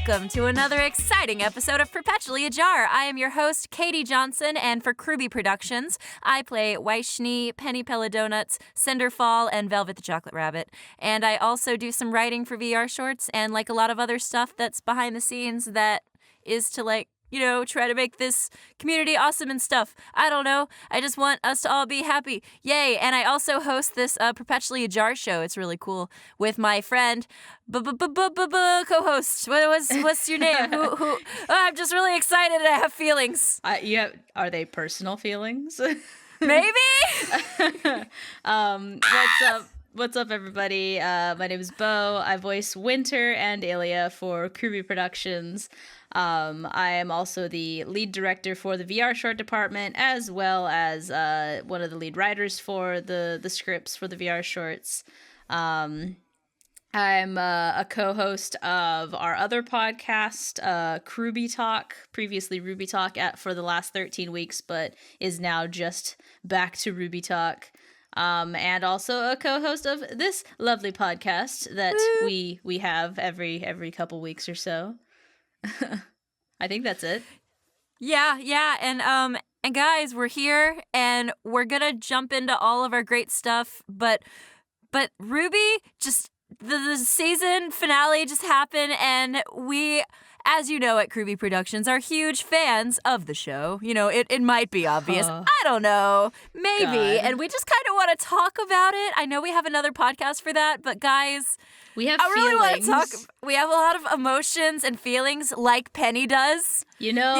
Welcome to another exciting episode of Perpetually Ajar. I am your host, Katy Johnson, and for KRWBY Productions, I play Weiss, Penny Donuts, Cinderfall, and Velvet the Chocolate Rabbit. And I also do some writing for VR shorts and like a lot of other stuff that's behind the scenes that is to try to make this community awesome and stuff. I don't know. I just want us to all be happy. Yay. And I also host this Perpetually Ajar show. It's really cool with my friend, co-host. What's your name? Who? Oh, I'm just really excited. I have feelings. Are they personal feelings? Maybe. What's up, everybody? My name is Beau. I voice Winter and Ilya for KRWBY Productions. I am also the lead director for the VR short department, as well as one of the lead writers for the scripts for the VR shorts. I'm a co-host of our other podcast, KRWBY Talk, previously RWBY Talk for the last 13 weeks, but is now just back to RWBY Talk. And also a co-host of this lovely podcast that we have every couple weeks or so. I think that's it. Yeah, and guys, we're here, and we're gonna jump into all of our great stuff, but RWBY, just the season finale just happened, and we, as you know, at KRWBY Productions, are huge fans of the show. You know, it might be obvious. I don't know. Maybe. God. And we just kind of want to talk about it. I know we have another podcast for that, but guys, we have feelings. Really want to talk. We have a lot of emotions and feelings like Penny does. You know?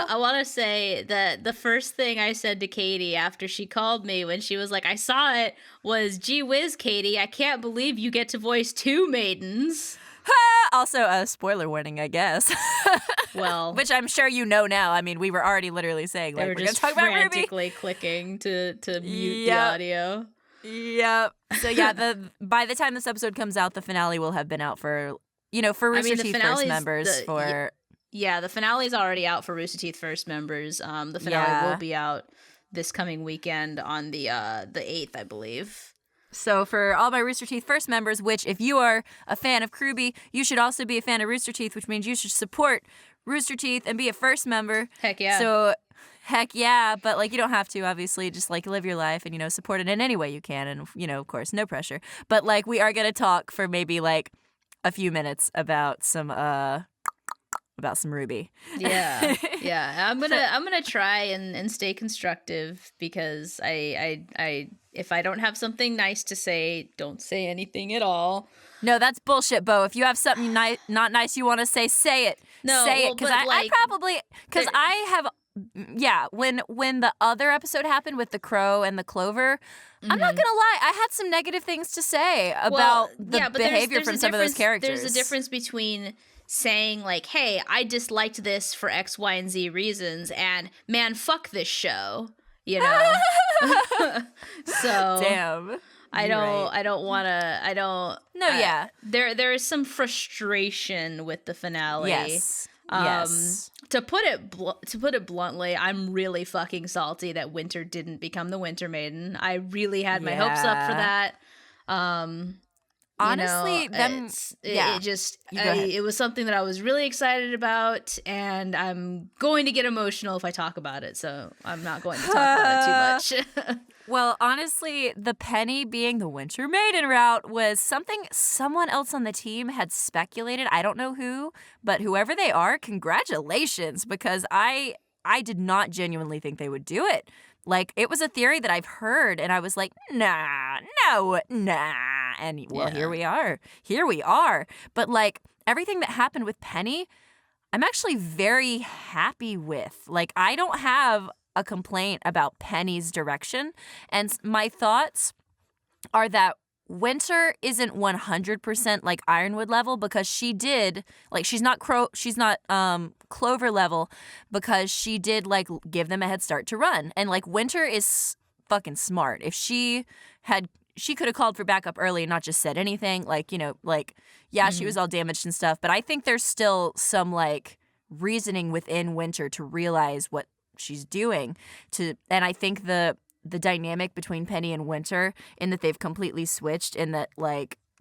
I want to say that the first thing I said to Katy after she called me when she was like, I saw it, was, gee whiz, Katy, I can't believe you get to voice two maidens. Also, a spoiler warning, I guess. Well, which I'm sure you know now. I mean, we were already literally saying, like, we're going to talk about RWBY. Frantically clicking to mute the audio. Yep. So yeah, by the time this episode comes out, the finale will have been out for Rooster Teeth First members. The finale's already out for Rooster Teeth First members. The finale will be out this coming weekend on the 8th, I believe. So for all my Rooster Teeth First members, which if you are a fan of KRWBY, you should also be a fan of Rooster Teeth, which means you should support Rooster Teeth and be a first member. Heck yeah. So heck yeah, but you don't have to, obviously, just live your life and support it in any way you can, and of course, no pressure. But we are gonna talk for maybe a few minutes about some RWBY. Yeah. I'm gonna try and stay constructive, because I if I don't have something nice to say, don't say anything at all. No, that's bullshit, Beau. If you have something not nice you want to say it. No, say it, because I probably, because I have. Yeah, when the other episode happened with the crow and the clover, I'm not gonna lie, I had some negative things to say about the behavior from some of those characters. There's a difference between saying hey, I disliked this for X, Y, and Z reasons, and man, fuck this show, So damn. I don't want to. No, yeah. There is some frustration with the finale. Yes. Yes. To put it bluntly, I'm really fucking salty that Winter didn't become the Winter Maiden. I really had my hopes up for that. Honestly, it was something that I was really excited about, and I'm going to get emotional if I talk about it, so I'm not going to talk about it too much. Well, honestly, the Penny being the Winter Maiden route was something someone else on the team had speculated. I don't know who, but whoever they are, congratulations, because I did not genuinely think they would do it. It was a theory that I've heard, and I was like, nah. And, here we are. But, everything that happened with Penny, I'm actually very happy with. I don't have a complaint about Penny's direction, and my thoughts are that Winter isn't 100% Ironwood level, because she did she's not Clover level, because she did give them a head start to run, and Winter is fucking smart. If she could have called for backup early and not just said anything, she was all damaged and stuff, but I think there's still some reasoning within Winter to realize what she's doing, and I think the dynamic between Penny and Winter, in that they've completely switched, in that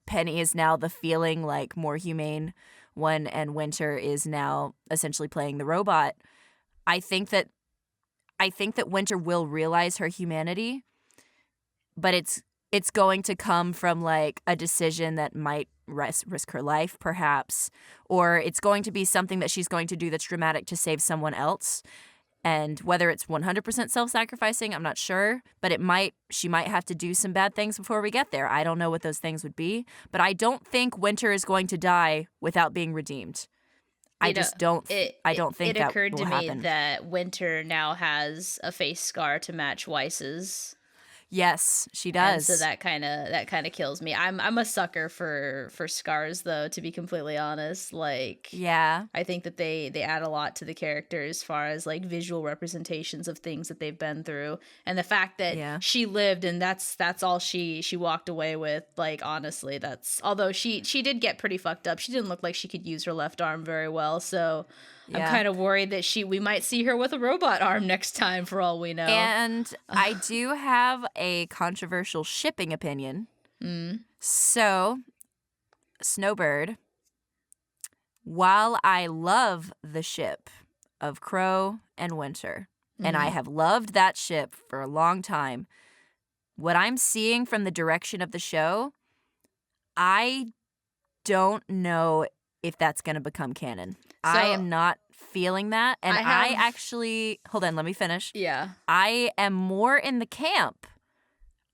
Penny is now the feeling more humane and Winter is now essentially playing the robot. I think that Winter will realize her humanity, but it's going to come from like a decision that might risk her life, perhaps, or it's going to be something that she's going to do that's dramatic to save someone else. And whether it's 100% self-sacrificing, I'm not sure, but she might have to do some bad things before we get there. I don't know what those things would be, but I don't think Winter is going to die without being redeemed. I don't think that will happen. It occurred to me that Winter now has a face scar to match Weiss's. Yes, she does. And so that kind of kills me. I'm a sucker for scars, though, to be completely honest. Like, yeah, I think that they add a lot to the character as far as like visual representations of things that they've been through, and the fact that she lived and that's all she walked away with. Like, honestly, although she did get pretty fucked up. She didn't look like she could use her left arm very well, so. Yeah. I'm kind of worried that we might see her with a robot arm next time, for all we know. And I do have a controversial shipping opinion. So, Snowbird, while I love the ship of Crow and Winter, and I have loved that ship for a long time, what I'm seeing from the direction of the show, I don't know if that's going to become canon. So, I am not feeling that. And I actually, hold on, let me finish. Yeah. I am more in the camp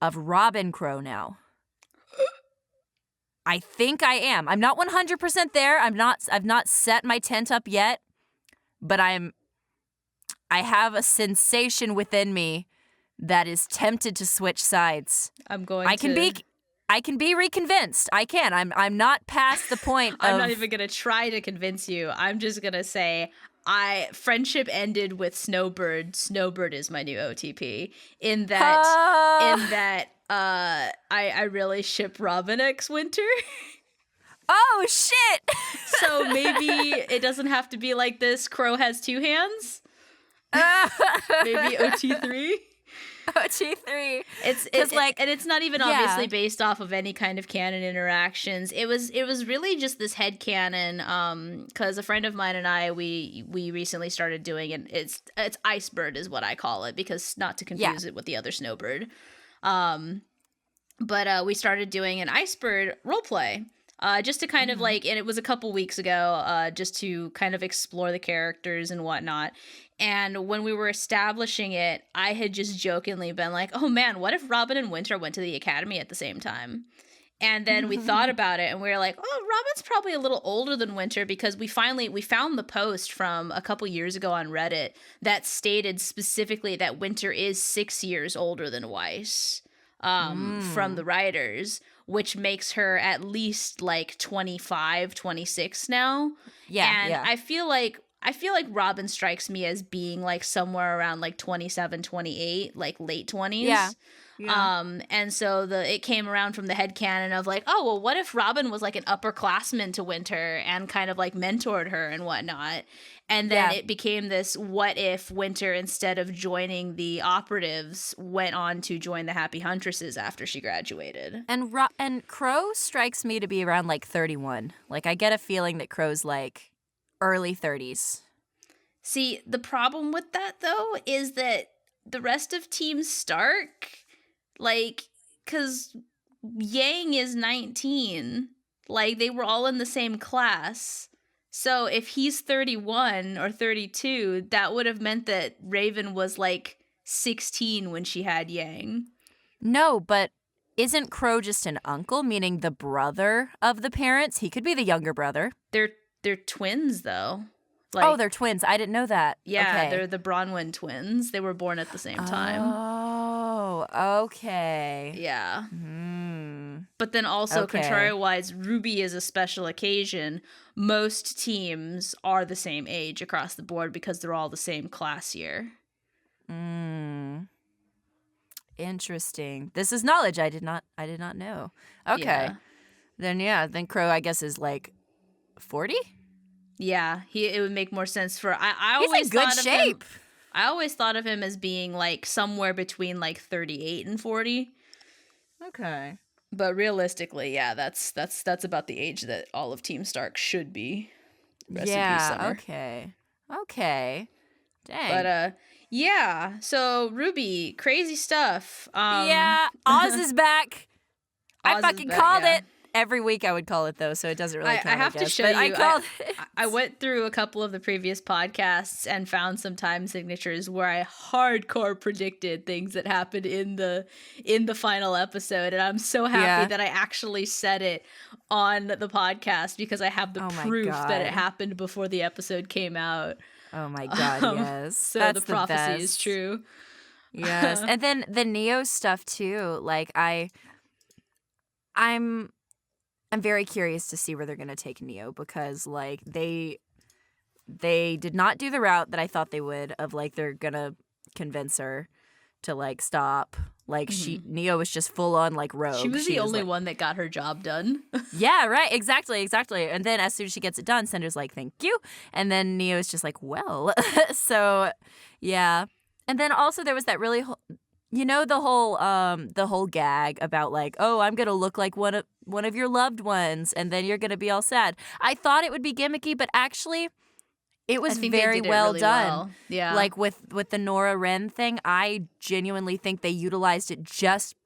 of Robin Crow now. I think I am. I'm not 100% there. I've not set my tent up yet, but I have a sensation within me that is tempted to switch sides. I can be reconvinced. I can. I'm not past the point of... I'm not even going to try to convince you. I'm just going to say friendship ended with Snowbird. Snowbird is my new OTP. In that I really ship Robin x Winter. Oh, shit! So maybe it doesn't have to be like this. Crow has two hands. Maybe OT3. OT3. And it's not even obviously based off of any kind of canon interactions. It was really just this headcanon, because a friend of mine and I we recently started doing it. It's Icebird is what I call it, because not to confuse it with the other Snowbird. But we started doing an Icebird roleplay. Just to kind of like, and it was a couple weeks ago, just to kind of explore the characters and whatnot. And when we were establishing it, I had just jokingly been like, oh man, what if Robin and Winter went to the academy at the same time? And then we thought about it and we were like, oh, Robin's probably a little older than Winter, because we found the post from a couple years ago on Reddit that stated specifically that Winter is 6 years older than Weiss, from the writers, which makes her at least like 25, 26 now. Yeah. And I feel like Robin strikes me as being like somewhere around like 27, 28, like late 20s. Yeah. And so it came around from the headcanon of like, oh, well, what if Robin was like an upperclassman to Winter and kind of like mentored her and whatnot? And then it became this, what if Winter, instead of joining the operatives, went on to join the Happy Huntresses after she graduated? And Crow strikes me to be around like 31. Like, I get a feeling that Crow's like early 30s. See, the problem with that, though, is that the rest of Team Stark, like, because Yang is 19. Like, they were all in the same class. So if he's 31 or 32, that would have meant that Raven was like 16 when she had Yang. No, but isn't Crow just an uncle, meaning the brother of the parents? He could be the younger brother. They're twins, though. Like, they're twins. I didn't know that. Yeah, They're the Bronwyn twins. They were born at the same time. Oh, okay. Yeah. But then also, contrary-wise, RWBY is a special occasion. Most teams are the same age across the board because they're all the same class year. Interesting. This is knowledge I did not know. Okay. Then Crow, I guess, is like 40? Yeah, it would make more sense for... He's in good shape. I always thought of him as being like somewhere between like 38 and 40. Okay. But realistically, yeah, that's about the age that all of Team Stark should be. Rest in peace, Yeah, Summer. okay. Dang. But yeah. So RWBY, crazy stuff. Yeah, Oz is back. I Oz is fucking back, called yeah. it. Every week I would call it though, so it doesn't really I count. have to show but you. I called it. I went through a couple of the previous podcasts and found some time signatures where I hardcore predicted things that happened in the final episode, and I'm so happy that I actually said it on the podcast because I have the Oh my proof that it God. happened before the episode came out. Oh my God, yes. So That's the prophecy best. is true. Yes, and then the Neo stuff too. Like I'm very curious to see where they're gonna take Neo because like they did not do the route that I thought they would of like they're gonna convince her to like stop. Like Neo was just full on like rogue. She was the only like, one that got her job done. Yeah, right. Exactly. And then as soon as she gets it done, Cinder's like, "Thank you," and then Neo's just like, "Well," so yeah. And then also there was that really. The whole gag about like, oh, I'm gonna look like one of your loved ones, and then you're gonna be all sad. I thought it would be gimmicky, but actually, it was very well done. Well. Yeah, like with the Nora Wren thing, I genuinely think they utilized it just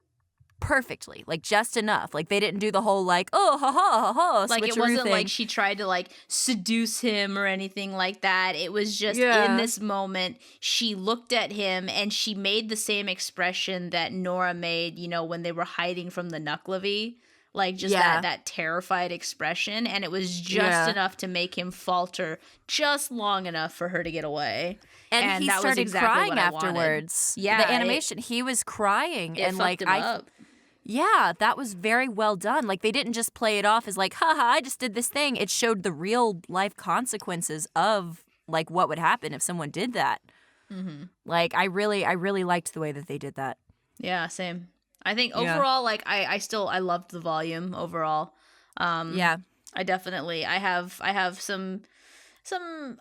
perfectly, like just enough. Like they didn't do the whole like, oh, ha ha ha ha, like it switcheroo wasn't thing. like she tried to like seduce him or anything like that. It was just Yeah. in this moment she looked at him and she made the same expression that Nora made, when they were hiding from the Nucklevy. Like just that terrified expression, and it was just enough to make him falter just long enough for her to get away. And he that started was exactly crying what I wanted. afterwards. Yeah, the animation, he was crying, it and like fucked him up. Yeah, that was very well done. Like, they didn't just play it off as like, haha, I just did this thing. It showed the real life consequences of, like, what would happen if someone did that. Mm-hmm. Like, I really liked the way that they did that. Yeah, same. I think overall, like, I loved the volume overall. Yeah. I have some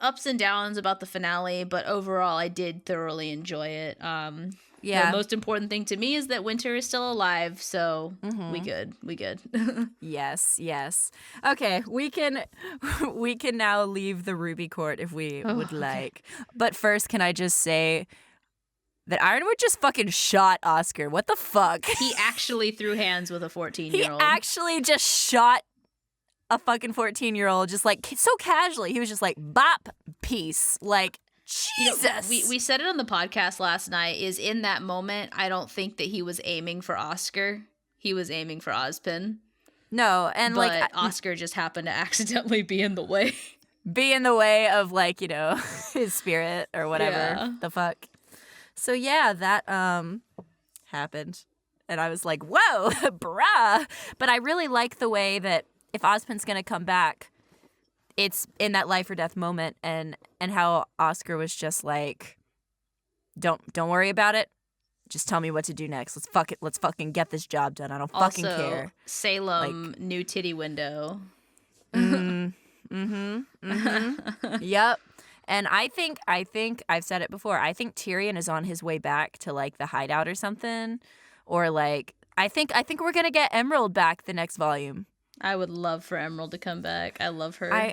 ups and downs about the finale, but overall, I did thoroughly enjoy it. The most important thing to me is that Winter is still alive, so we good. Yes. Okay, we can now leave the RWBY court if we would like. But first, can I just say that Ironwood just fucking shot Oscar? What the fuck? He actually threw hands with a 14-year-old. He actually just shot a fucking 14-year-old just like so casually. He was just like, bop, peace. Like, Jesus. We said it on the podcast last night, is in that moment, I don't think that he was aiming for Oscar. He was aiming for Ozpin. No, and but like Oscar just happened to accidentally be in the way. Be in the way of like, his spirit or whatever the fuck. So yeah, that happened. And I was like, whoa, bruh. But I really like the way that if Ozpin's gonna come back, it's in that life or death moment, and how Oscar was just like, don't worry about it. Just tell me what to do next. Let's fucking get this job done. I don't fucking care. Salem, like, new titty window. Yep. And I think I've said it before. I think Tyrion is on his way back to like the hideout or something, or like I think we're gonna get Emerald back the next volume. I would love for Emerald to come back. I love her.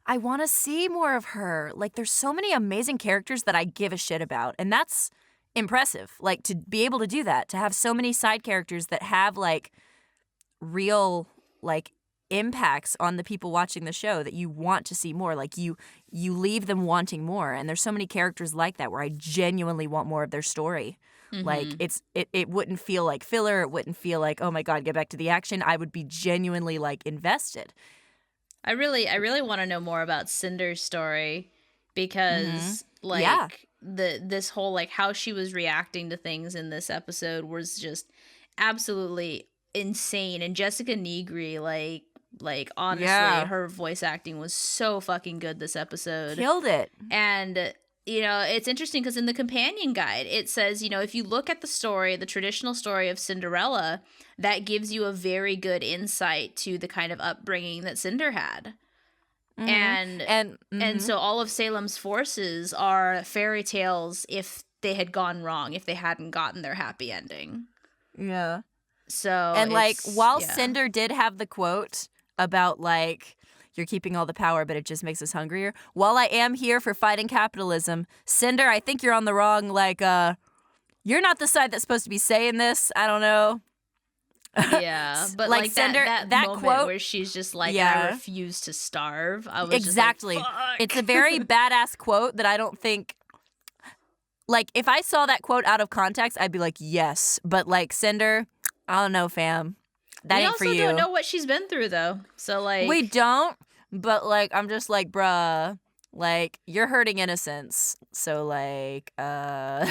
I want to see more of her. Like, there's so many amazing characters that I give a shit about, and that's impressive. Like, to be able to do that, to have so many side characters that have like real like impacts on the people watching the show that you want to see more. Like, you leave them wanting more, and there's so many characters like that where I genuinely want more of their story. Like, it wouldn't feel like filler. It wouldn't feel like, oh my God, get back to the action. I would be genuinely like invested. I really want to know more about Cinder's story because this whole like how she was reacting to things in this episode was just absolutely insane. And Jessica Negri, like honestly, her voice acting was so fucking good this episode. Killed it. And it's interesting because in the companion guide, it says, if you look at the story, the traditional story of Cinderella, that gives you a very good insight to the kind of upbringing that Cinder had. And so all of Salem's forces are fairy tales if they had gone wrong, if they hadn't gotten their happy ending. Yeah. So And like, while yeah. Cinder did have the quote about like, you're keeping all the power, but it just makes us hungrier. While I am here for fighting capitalism, Cinder, I think you're on the wrong, like, you're not the side that's supposed to be saying this. I don't know. Yeah, but like like Cinder, that that moment quote, where she's just like, I yeah, refuse to starve. I was exactly. just like, It's a fuck. very badass quote that I don't think, like, if I saw that quote out of context, I'd be like, yes. But like, Cinder, I don't know, fam. That We ain't for also you. don't know what she's been through though. So like, We don't, but like, I'm just like, bruh, like, you're hurting innocence. So like, yeah.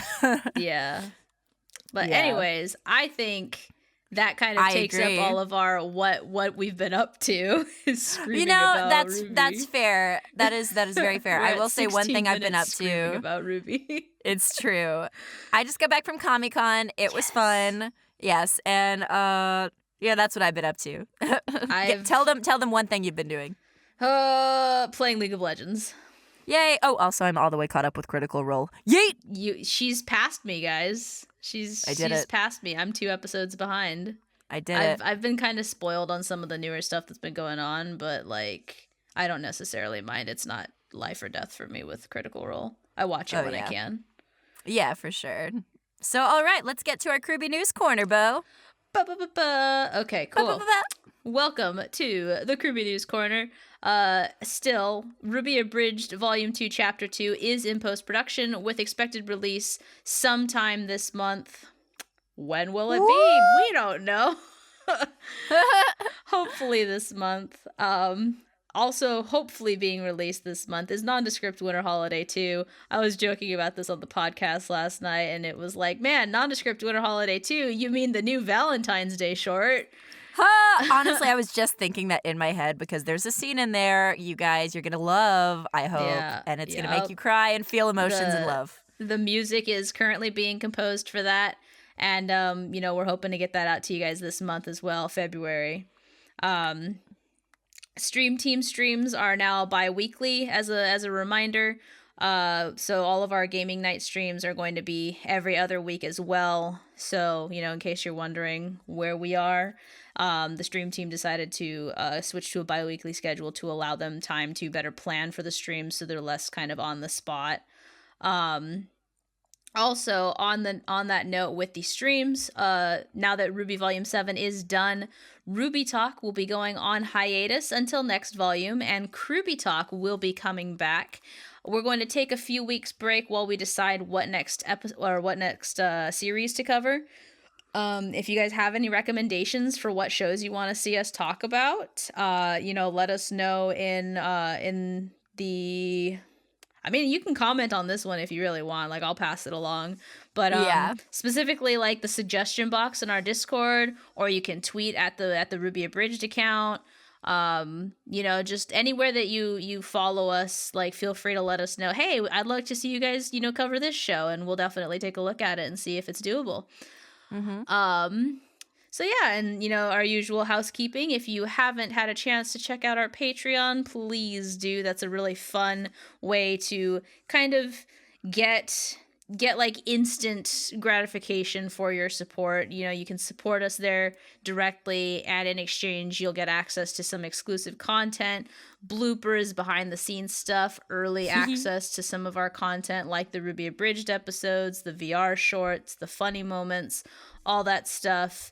But yeah. anyways, I think that kind of I takes agree. up all of our what we've been up to is screaming You know, about that's RWBY. fair. That is very fair. We're I at will say one 16 thing I've been up minutes screaming to. about RWBY. It's true. I just got back from Comic-Con. It was fun. Yes, and yeah, that's what I've been up to. Tell them one thing you've been doing. Playing League of Legends. Yay! Oh, also I'm all the way caught up with Critical Role. Yeet! She's passed me, guys. She's passed me. I'm 2 episodes behind. I did it. I've been kind of spoiled on some of the newer stuff that's been going on, but like I don't necessarily mind. It's not life or death for me with Critical Role. I watch it when I can. Yeah, for sure. So, all right, let's get to our KRWBY News Corner, Beau. Okay, cool. Welcome to the KRWBY News Corner. Still, RWBY Abridged Volume 2, Chapter 2 is in post-production with expected release sometime this month. When will it be? We don't know. Hopefully this month. Also, hopefully being released this month is Nondescript Winter Holiday 2. I was joking about this on the podcast last night, and it was like, man, Nondescript Winter Holiday 2, you mean the new Valentine's Day short? Honestly, I was just thinking that in my head because there's a scene in there, you guys, you're going to love, I hope, and it's going to make you cry and feel emotions and love. The music is currently being composed for that, and, you know, we're hoping to get that out to you guys this month as well, February. Stream Team streams are now bi-weekly as a reminder. So all of our gaming night streams are going to be every other week as well. So, you know, in case you're wondering where we are, the Stream Team decided to switch to a bi-weekly schedule to allow them time to better plan for the streams so they're less kind of on the spot. Also, on that note with the streams, now that RWBY Volume 7 is done, RWBY Talk will be going on hiatus until next volume, and KRWBY Talk will be coming back. We're going to take a few weeks break while we decide what next series to cover. If you guys have any recommendations for what shows you want to see us talk about, you know, let us know in the... I mean, you can comment on this one if you really want. Like, I'll pass it along. But specifically, like, the suggestion box in our Discord, or you can tweet at the RWBY Abridged account. You know, just anywhere that you follow us, like, feel free to let us know, hey, I'd like to see you guys, you know, cover this show, and we'll definitely take a look at it and see if it's doable. So yeah, and you know, our usual housekeeping, if you haven't had a chance to check out our Patreon, please do. That's a really fun way to kind of get like instant gratification for your support. You know, you can support us there directly, and in exchange you'll get access to some exclusive content, bloopers, behind the scenes stuff, early access to some of our content like the RWBY Abridged episodes, the VR shorts, the funny moments, all that stuff.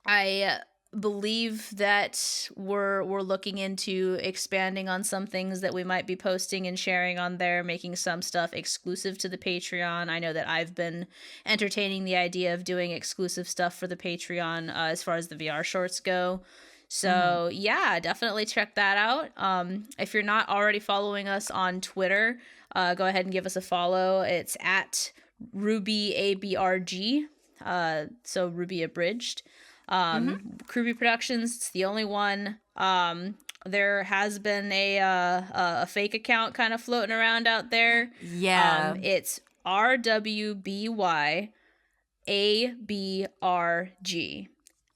I believe that we're looking into expanding on some things that we might be posting and sharing on there, making some stuff exclusive to the Patreon. I know that I've been entertaining the idea of doing exclusive stuff for the Patreon as far as the VR shorts go. So yeah, definitely check that out. If you're not already following us on Twitter, go ahead and give us a follow. It's at RWBY ABRG. So RWBY Abridged. KRWBY Productions, it's the only one. There has been a fake account kind of floating around out there. Yeah. It's RWBY ABRG.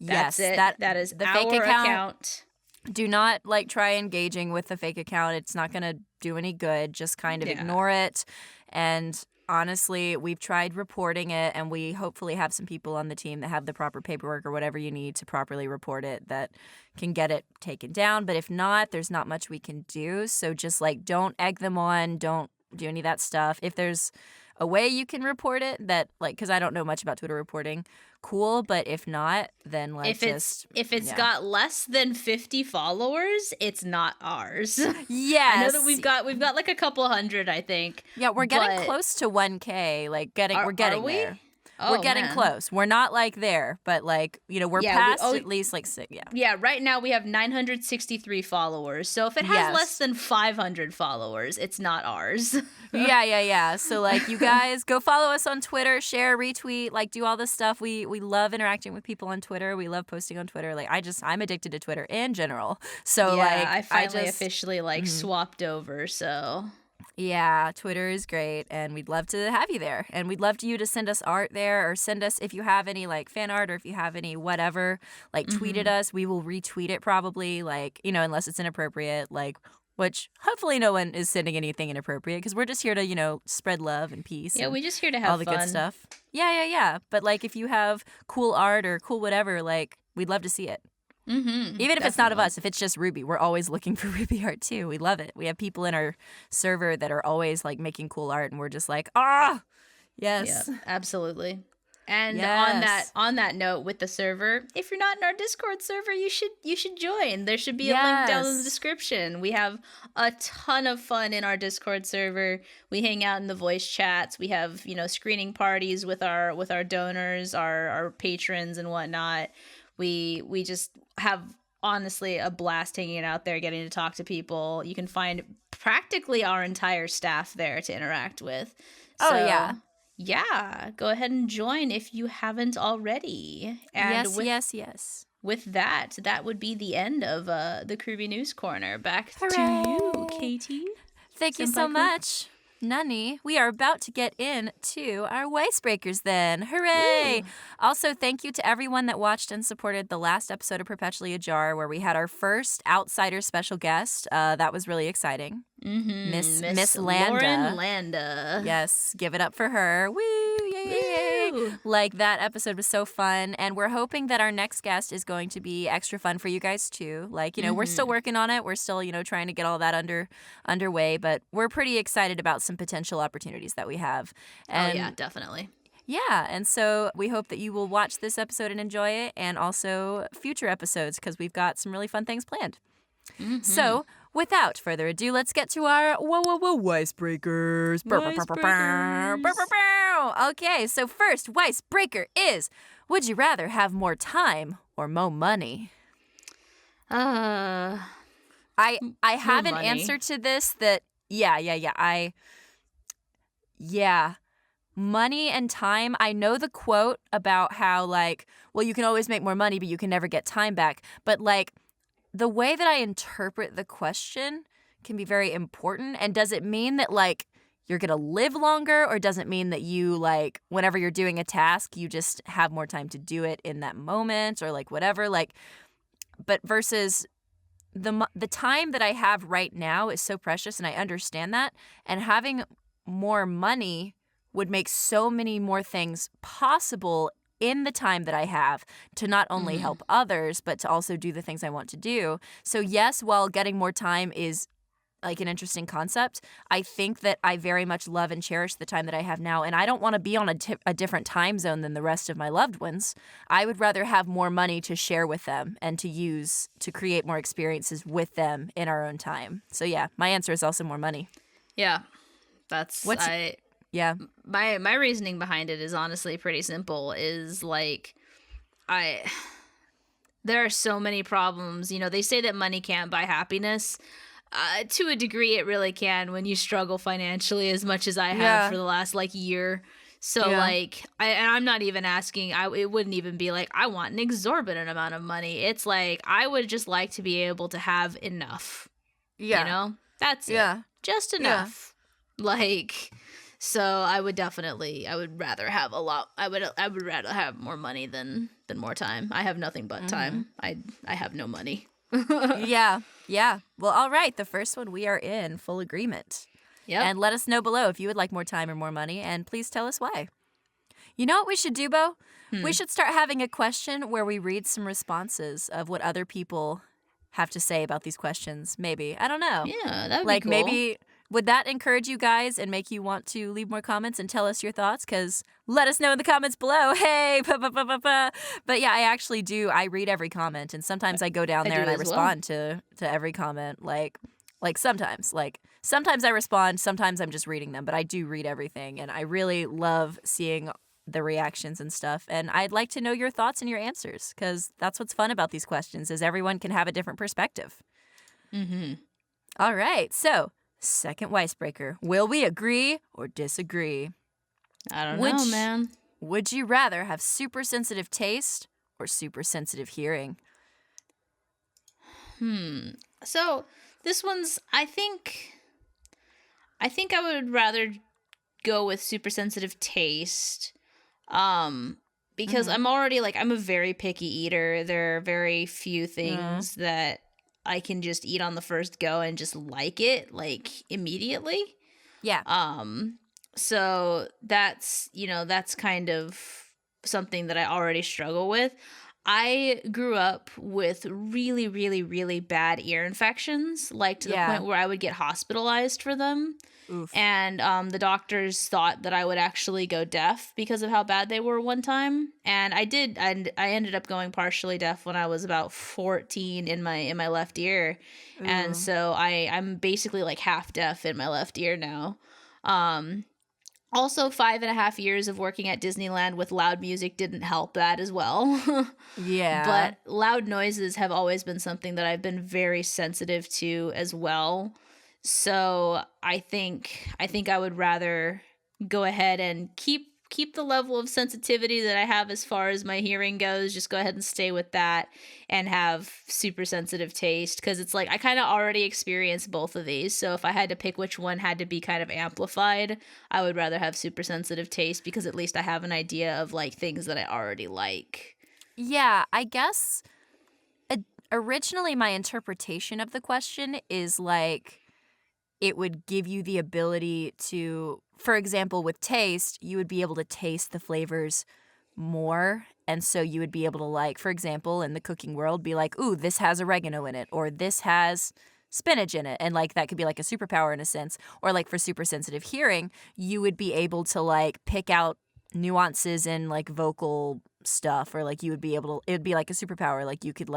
That's it. That is the our fake account. Do not like try engaging with the fake account. It's not going to do any good. Just kind of ignore it. And honestly, we've tried reporting it, and we hopefully have some people on the team that have the proper paperwork or whatever you need to properly report it that can get it taken down. But if not, there's not much we can do. So just like don't egg them on, don't do any of that stuff. If there's a way you can report it that like, because I don't know much about Twitter reporting, cool. But if not, then like if it's got less than 50 followers, it's not ours. Yes. I know that we've got like a couple hundred, I think. Yeah, we're getting close to 1K. Like we're getting there. Oh, we're getting close. We're not like there, but like, we're past at least like 6. Yeah. Yeah, right now we have 963 followers. So if it has less than 500 followers, it's not ours. Yeah. So like you guys go follow us on Twitter, share, retweet, like do all this stuff. We love interacting with people on Twitter. We love posting on Twitter. Like I'm addicted to Twitter in general. So like I finally officially like swapped over, so yeah, Twitter is great, and we'd love to have you there. And we'd love you to send us art there, or send us, if you have any, like, fan art, or if you have any whatever, like, tweet at us. We will retweet it probably, like, unless it's inappropriate, like, which hopefully no one is sending anything inappropriate, because we're just here to, spread love and peace. Yeah, and we're just here to have all the fun. good stuff. Yeah. But, like, if you have cool art or cool whatever, like, we'd love to see it. Even if it's not of us, if it's just RWBY, we're always looking for RWBY art too. We love it. We have people in our server that are always like making cool art, and we're just like, yes, yeah, absolutely. And yes. on that note, with the server, if you're not in our Discord server, you should join. There should be a link down in the description. We have a ton of fun in our Discord server. We hang out in the voice chats. We have screening parties with our donors, our patrons, and whatnot. We just have honestly a blast hanging out there, getting to talk to people. You can find practically our entire staff there to interact with. Yeah, go ahead and join if you haven't already. And yes. With that would be the end of the KRWBY News Corner. Back to you, Katy. Thank you so much. Nani, we are about to get into our Weiss Breakers then. Hooray! Ooh. Also, thank you to everyone that watched and supported the last episode of Perpetually Ajar, where we had our first outsider special guest. That was really exciting. Miss Landa. Lauren Landa. Yes, give it up for her. Woo! Yay! Like, that episode was so fun, and we're hoping that our next guest is going to be extra fun for you guys too. Like, we're still working on it. We're still, trying to get all that underway, but we're pretty excited about some potential opportunities that we have. And yeah, definitely. Yeah, and so we hope that you will watch this episode and enjoy it, and also future episodes, because we've got some really fun things planned. So, without further ado, let's get to our Weiss Breakers. Okay, so first Weiss Breaker is, would you rather have more time or more money? I have an answer to this that, money and time. I know the quote about how, like, well, you can always make more money, but you can never get time back. But, like, the way that I interpret the question can be very important. And does it mean that, like, you're going to live longer, or does it mean that you, like, whenever you're doing a task, you just have more time to do it in that moment, or, like, whatever? Like, but versus the time that I have right now is so precious, and I understand that. And having more money would make so many more things possible in the time that I have to not only help others, but to also do the things I want to do. So yes, while getting more time is like an interesting concept, I think that I very much love and cherish the time that I have now. And I don't want to be on a different time zone than the rest of my loved ones. I would rather have more money to share with them and to use to create more experiences with them in our own time. So yeah, my answer is also more money. Yeah, that's Yeah. My reasoning behind it is honestly pretty simple. Is like, there are so many problems. They say that money can't buy happiness. To a degree, it really can when you struggle financially as much as I have for the last year. So I'm not even asking. It wouldn't even be like I want an exorbitant amount of money. It's like I would just like to be able to have enough. Yeah. That's it. Just enough. So I would rather have a lot. I would rather have more money than more time. I have nothing but time. I have no money. Yeah. Well, all right. The first one, we are in full agreement. Yep. And let us know below if you would like more time or more money, and please tell us why. You know what we should do, Beau? We should start having a question where we read some responses of what other people have to say about these questions. Maybe. I don't know. Yeah, that would Like be cool. maybe would that encourage you guys and make you want to leave more comments and tell us your thoughts? Because let us know in the comments below. Hey, But yeah, I actually do. I read every comment, and sometimes I go down I there do and I as well. respond to every comment. Like sometimes. Sometimes I respond, sometimes I'm just reading them, but I do read everything, and I really love seeing the reactions and stuff. And I'd like to know your thoughts and your answers, because that's what's fun about these questions, is everyone can have a different perspective. Mm-hmm. All right, so second Weiss Breaker. Will we agree or disagree? I don't know, man. Would you rather have super sensitive taste or super sensitive hearing? So this one's, I think I would rather go with super sensitive taste. Because I'm already I'm a very picky eater. There are very few things that I can just eat on the first go and just like it immediately. Yeah. So that's kind of something that I already struggle with. I grew up with really, really, really bad ear infections, to the point where I would get hospitalized for them. Oof. And the doctors thought that I would actually go deaf because of how bad they were one time. And I did. And I ended up going partially deaf when I was about 14 in my left ear. Ooh. And so I'm basically half deaf in my left ear now. Also, 5.5 years of working at Disneyland with loud music didn't help that as well. Yeah. But loud noises have always been something that I've been very sensitive to as well. So I think I would rather go ahead and keep the level of sensitivity that I have as far as my hearing goes. Just go ahead and stay with that and have super sensitive taste, because it's I kind of already experienced both of these. So if I had to pick which one had to be kind of amplified, I would rather have super sensitive taste, because at least I have an idea of things that I already like. Yeah, I guess originally my interpretation of the question is it would give you the ability to, for example, with taste, you would be able to taste the flavors more. And so you would be able to, for example, in the cooking world, be like, ooh, this has oregano in it, or this has spinach in it. And that could be a superpower in a sense. Or for super sensitive hearing, you would be able to pick out nuances in vocal stuff, or you would be able to, it would be like a superpower. You could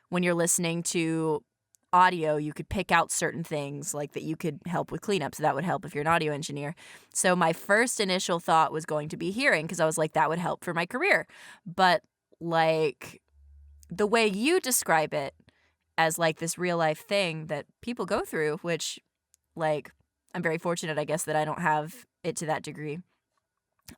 when you're listening to audio, you could pick out certain things that you could help with cleanup. So that would help if you're an audio engineer. So my first initial thought was going to be hearing, because I was that would help for my career. But the way you describe it as this real life thing that people go through, which I'm very fortunate, I guess, that I don't have it to that degree,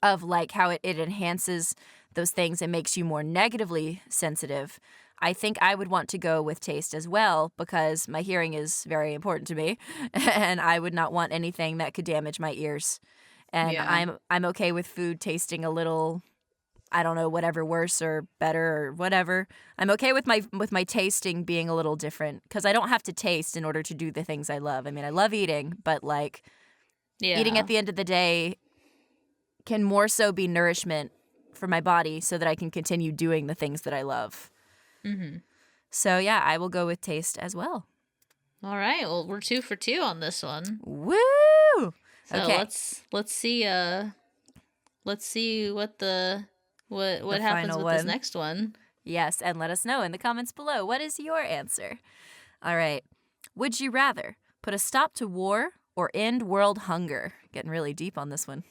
of how it enhances those things and makes you more negatively sensitive. I think I would want to go with taste as well, because my hearing is very important to me, and I would not want anything that could damage my ears. And Yeah. I'm okay with food tasting a little, I don't know, whatever, worse or better or whatever. I'm okay with my tasting being a little different, because I don't have to taste in order to do the things I love. I mean, I love eating, but eating at the end of the day can more so be nourishment for my body so that I can continue doing the things that I love. Mm-hmm. So yeah, I will go with taste as well. All right. Well, we're 2 for 2 on this one. Woo! So Okay. let's see what happens final with this one. next one. Yes, and let us know in the comments below. What is your answer? All right. Would you rather put a stop to war or end world hunger? Getting really deep on this one.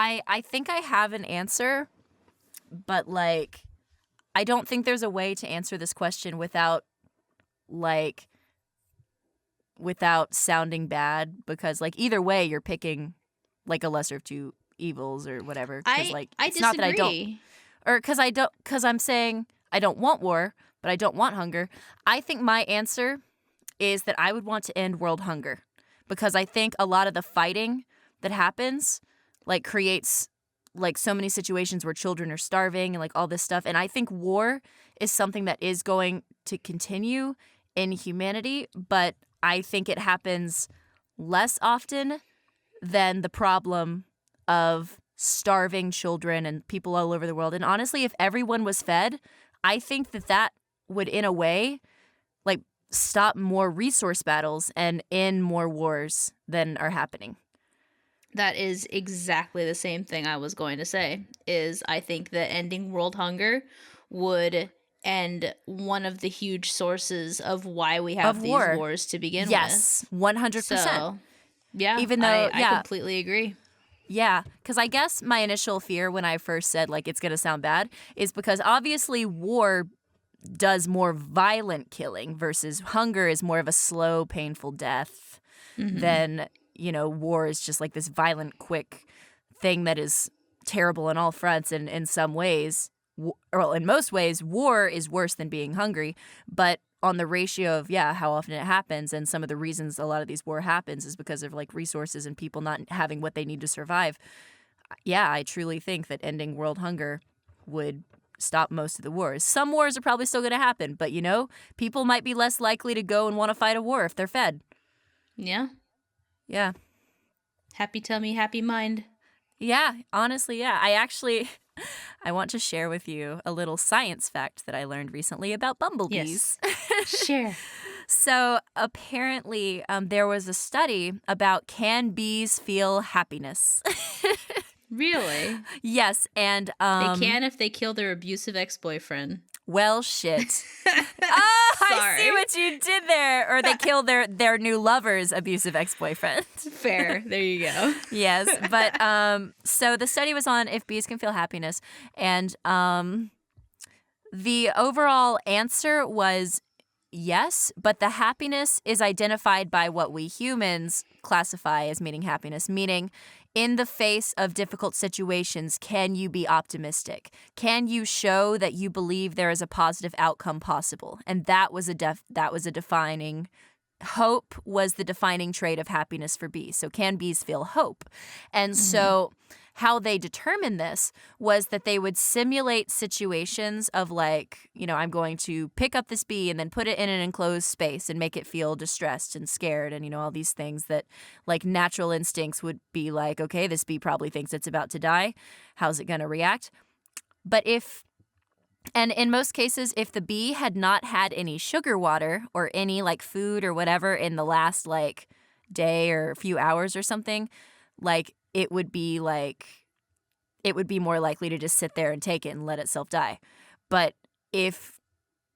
I think I have an answer, but I don't think there's a way to answer this question without sounding bad, because either way you're picking a lesser of two evils or whatever. I it's disagree. not that I don't, or because I'm saying I don't want war, but I don't want hunger. I think my answer is that I would want to end world hunger, because I think a lot of the fighting that happens creates so many situations where children are starving and all this stuff. And I think war is something that is going to continue inhumanity, but I think it happens less often than the problem of starving children and people all over the world. And honestly, if everyone was fed, I think that would, in a way, like stop more resource battles and end more wars than are happening. That is exactly the same thing I was going to say, is I think that ending world hunger would end one of the huge sources of why we have these wars to begin with. Yes, 100%. So, yeah, even though I completely agree. Yeah, because I guess my initial fear when I first said, like, it's going to sound bad is because obviously war does more violent killing versus hunger is more of a slow, painful death than, war is just like this violent, quick thing that is terrible on all fronts. And in some ways, well, in most ways, war is worse than being hungry. But on the ratio of, how often it happens and some of the reasons a lot of these war happens is because of like resources and people not having what they need to survive. Yeah, I truly think that ending world hunger would stop most of the wars. Some wars are probably still going to happen, but people might be less likely to go and want to fight a war if they're fed. Yeah. Yeah. Happy tummy, happy mind. Yeah, honestly, yeah. I want to share with you a little science fact that I learned recently about bumblebees. Yes. Share. So apparently there was a study about can bees feel happiness? Really? Yes, and they can if they kill their abusive ex-boyfriend. Well, shit. Oh, I see what you did there. Or they kill their new lover's abusive ex-boyfriend. Fair. There you go. Yes, but so the study was on if bees can feel happiness, and the overall answer was yes, but the happiness is identified by what we humans classify as meaning happiness, meaning in the face of difficult situations, can you be optimistic? Can you show that you believe there is a positive outcome possible? And that was a defining hope was the defining trait of happiness for bees. So can bees feel hope? And so how they determined this was that they would simulate situations of like, I'm going to pick up this bee and then put it in an enclosed space and make it feel distressed and scared and, all these things that like natural instincts would be like, okay, this bee probably thinks it's about to die. How's it going to react? But and in most cases, if the bee had not had any sugar water or any like food or whatever in the last like day or a few hours or something, like it would be more likely to just sit there and take it and let itself die. But if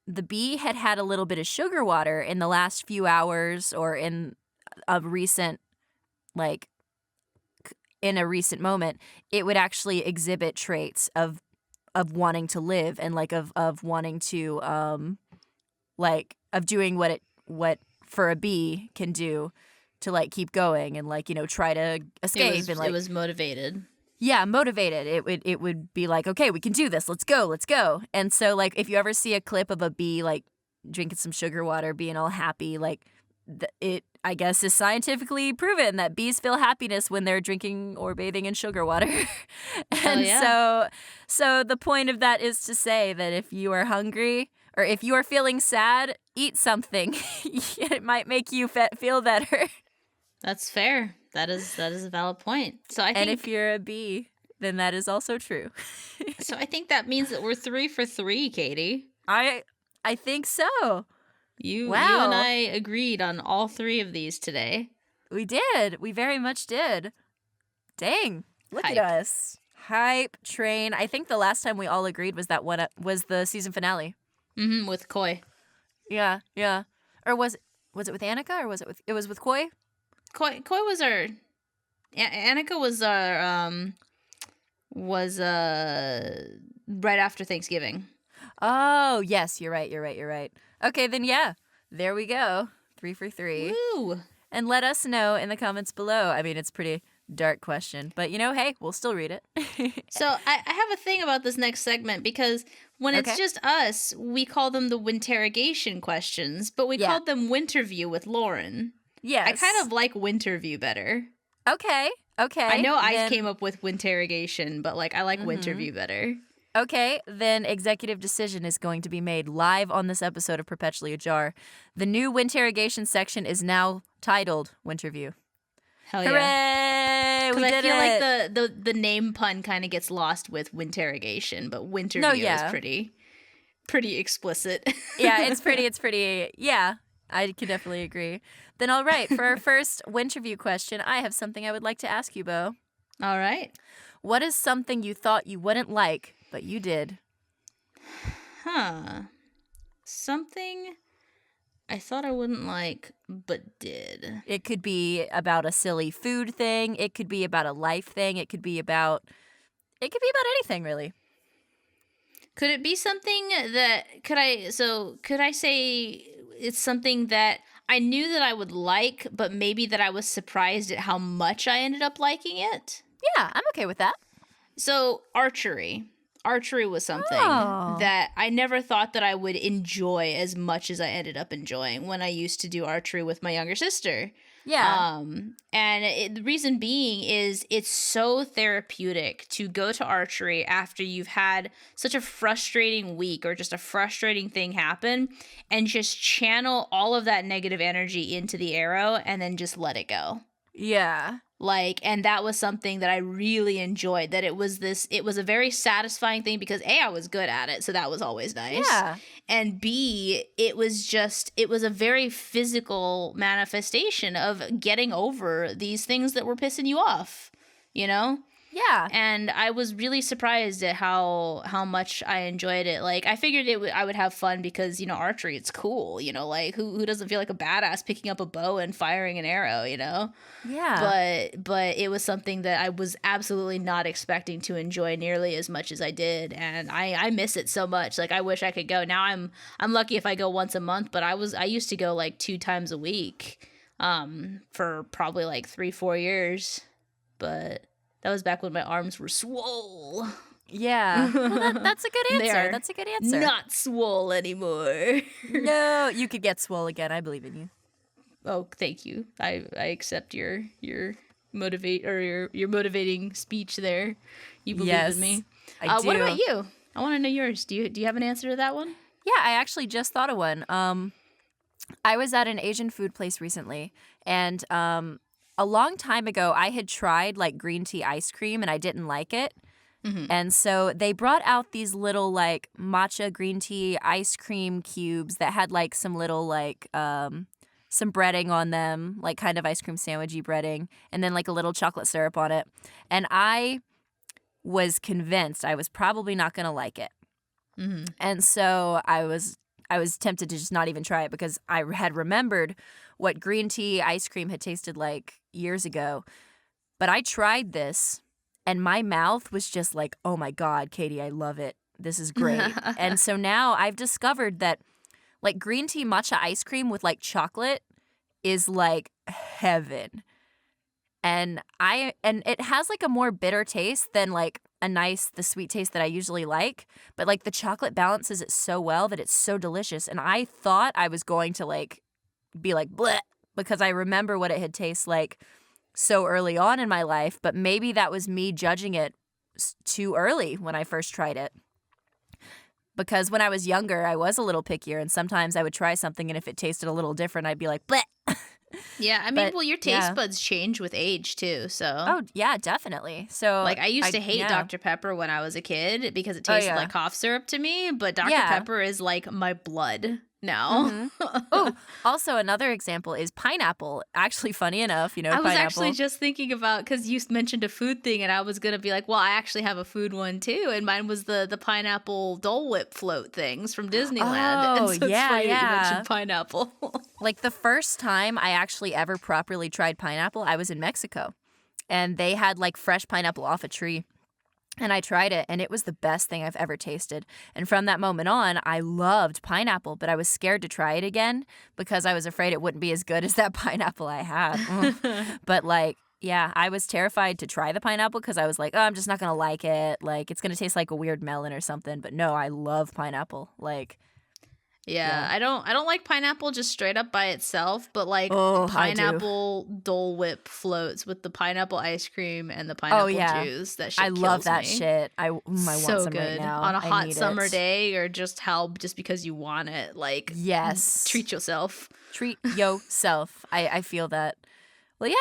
the bee had had a little bit of sugar water in the last few hours or in a recent moment, it would actually exhibit traits of wanting to live and like of wanting to of doing what for a bee can do to like keep going and like try to escape. It was motivated. Yeah, motivated. It would be like, okay, we can do this. Let's go. And so like if you ever see a clip of a bee like drinking some sugar water, being all happy, like it I guess is scientifically proven that bees feel happiness when they're drinking or bathing in sugar water. And so the point of that is to say that if you are hungry or if you are feeling sad, eat something. It might make you feel better. That's fair. That is a valid point. So I think, and if you're a bee, then that is also true. So I think that means that we're 3 for 3, Katie. I think so. You and I agreed on all 3 of these today. We did. We very much did. Dang. Look Hype. at us. Hype train. I think the last time we all agreed was that one was the season finale. With Koi. Yeah. Or was it with Annika or was it was with Koi? Koi was our Annika was right after Thanksgiving. Oh, yes, you're right. Okay, then yeah. There we go. 3 for 3. Woo! And let us know in the comments below. I mean, it's a pretty dark question, but hey, we'll still read it. So I have a thing about this next segment because when it's just us, we call them the Winterrogation questions, but we called them Winterview with Lauren. Yes. I kind of like Winterview better. Okay. I know I came up with Winterrogation, but like I like Winterview better. Okay, then executive decision is going to be made live on this episode of Perpetually Ajar. The new Winterrogation section is now titled Winterview. Hell yeah. Hooray! Because We I did feel it! like the name pun kind of gets lost with Winterrogation, but Winterview is pretty explicit. Yeah, it's pretty, yeah, I can definitely agree. Then all right, for our first Winterview question, I have something I would like to ask you, Beau. All right. What is something you thought you wouldn't like, but you did? Something I thought I wouldn't like, but did. It could be about a silly food thing. It could be about a life thing. It could be about anything, really. Could it be something that could I say it's something that I knew that I would like, but maybe that I was surprised at how much I ended up liking it? Yeah, I'm okay with that. So, archery. Archery was something that I never thought that I would enjoy as much as I ended up enjoying when I used to do archery with my younger sister. Yeah. The reason being is it's so therapeutic to go to archery after you've had such a frustrating week or just a frustrating thing happen and just channel all of that negative energy into the arrow and then just let it go. Yeah. And that was something that I really enjoyed, that it was a very satisfying thing because A, I was good at it, so that was always nice. Yeah. And B, it was a very physical manifestation of getting over these things that were pissing you off, you know? Yeah. And I was really surprised at how much I enjoyed it. Like, I figured I would have fun because, you know, archery, it's cool, you know, like who doesn't feel like a badass picking up a bow and firing an arrow, you know? Yeah. But it was something that I was absolutely not expecting to enjoy nearly as much as I did, and I miss it so much. Like, I wish I could go. Now I'm lucky if I go once a month, but I used to go like 2 times a week for probably like 3-4 years. But that was back when my arms were swole. Yeah. Well, that's a good answer. That's a good answer. Not swole anymore. No, you could get swole again. I believe in you. Oh, thank you. I accept your motivating speech there. You believe in me. I do. What about you? I want to know yours. Do you have an answer to that one? Yeah, I actually just thought of one. I was at an Asian food place recently, and a long time ago, I had tried like green tea ice cream and I didn't like it. Mm-hmm. And so they brought out these little like matcha green tea ice cream cubes that had like some little like some breading on them, like kind of ice cream sandwichy breading, and then like a little chocolate syrup on it. And I was convinced I was probably not going to like it. Mm-hmm. And so I was tempted to just not even try it because I had remembered what green tea ice cream had tasted like years ago. But I tried this and my mouth was just like, oh my God, Katy, I love it. This is great. And so now I've discovered that like green tea matcha ice cream with like chocolate is like heaven. And it has like a more bitter taste than like the sweet taste that I usually like. But like the chocolate balances it so well that it's so delicious. And I thought I was going to like be like bleh because I remember what it had tasted like so early on in my life, but maybe that was me judging it too early when I first tried it. Because when I was younger, I was a little pickier, and sometimes I would try something, and if it tasted a little different, I'd be like, bleh. Yeah, I mean, your taste buds change with age, too, so. Oh, yeah, definitely. So, like, I used to hate Dr. Pepper when I was a kid because it tasted like cough syrup to me, but Dr. Pepper is like my blood now. Mm-hmm. Oh, also another example is pineapple. Actually, funny enough, you know, pineapple. I was actually just thinking about, because you mentioned a food thing, and I was going to be like, well, I actually have a food one too, and mine was the pineapple Dole Whip float things from Disneyland. Oh, and so yeah, it's funny that you mentioned pineapple. Like the first time I actually ever properly tried pineapple, I was in Mexico, and they had like fresh pineapple off a tree. And I tried it, and it was the best thing I've ever tasted. And from that moment on, I loved pineapple, but I was scared to try it again because I was afraid it wouldn't be as good as that pineapple I had. But, like, yeah, I was terrified to try the pineapple because I was like, oh, I'm just not going to like it. Like, it's going to taste like a weird melon or something. But no, I love pineapple. Like, Yeah, Yeah. I don't like pineapple just straight up by itself, but like Oh, I do. pineapple Dole Whip floats with the pineapple ice cream and the Oh, pineapple yeah. juice. That I shit love kills that me. shit. I want So some right good on now. a I hot need summer it. day, or just because you want it. Like, Yes. treat yourself. Treat yourself. I feel that. Well, yeah.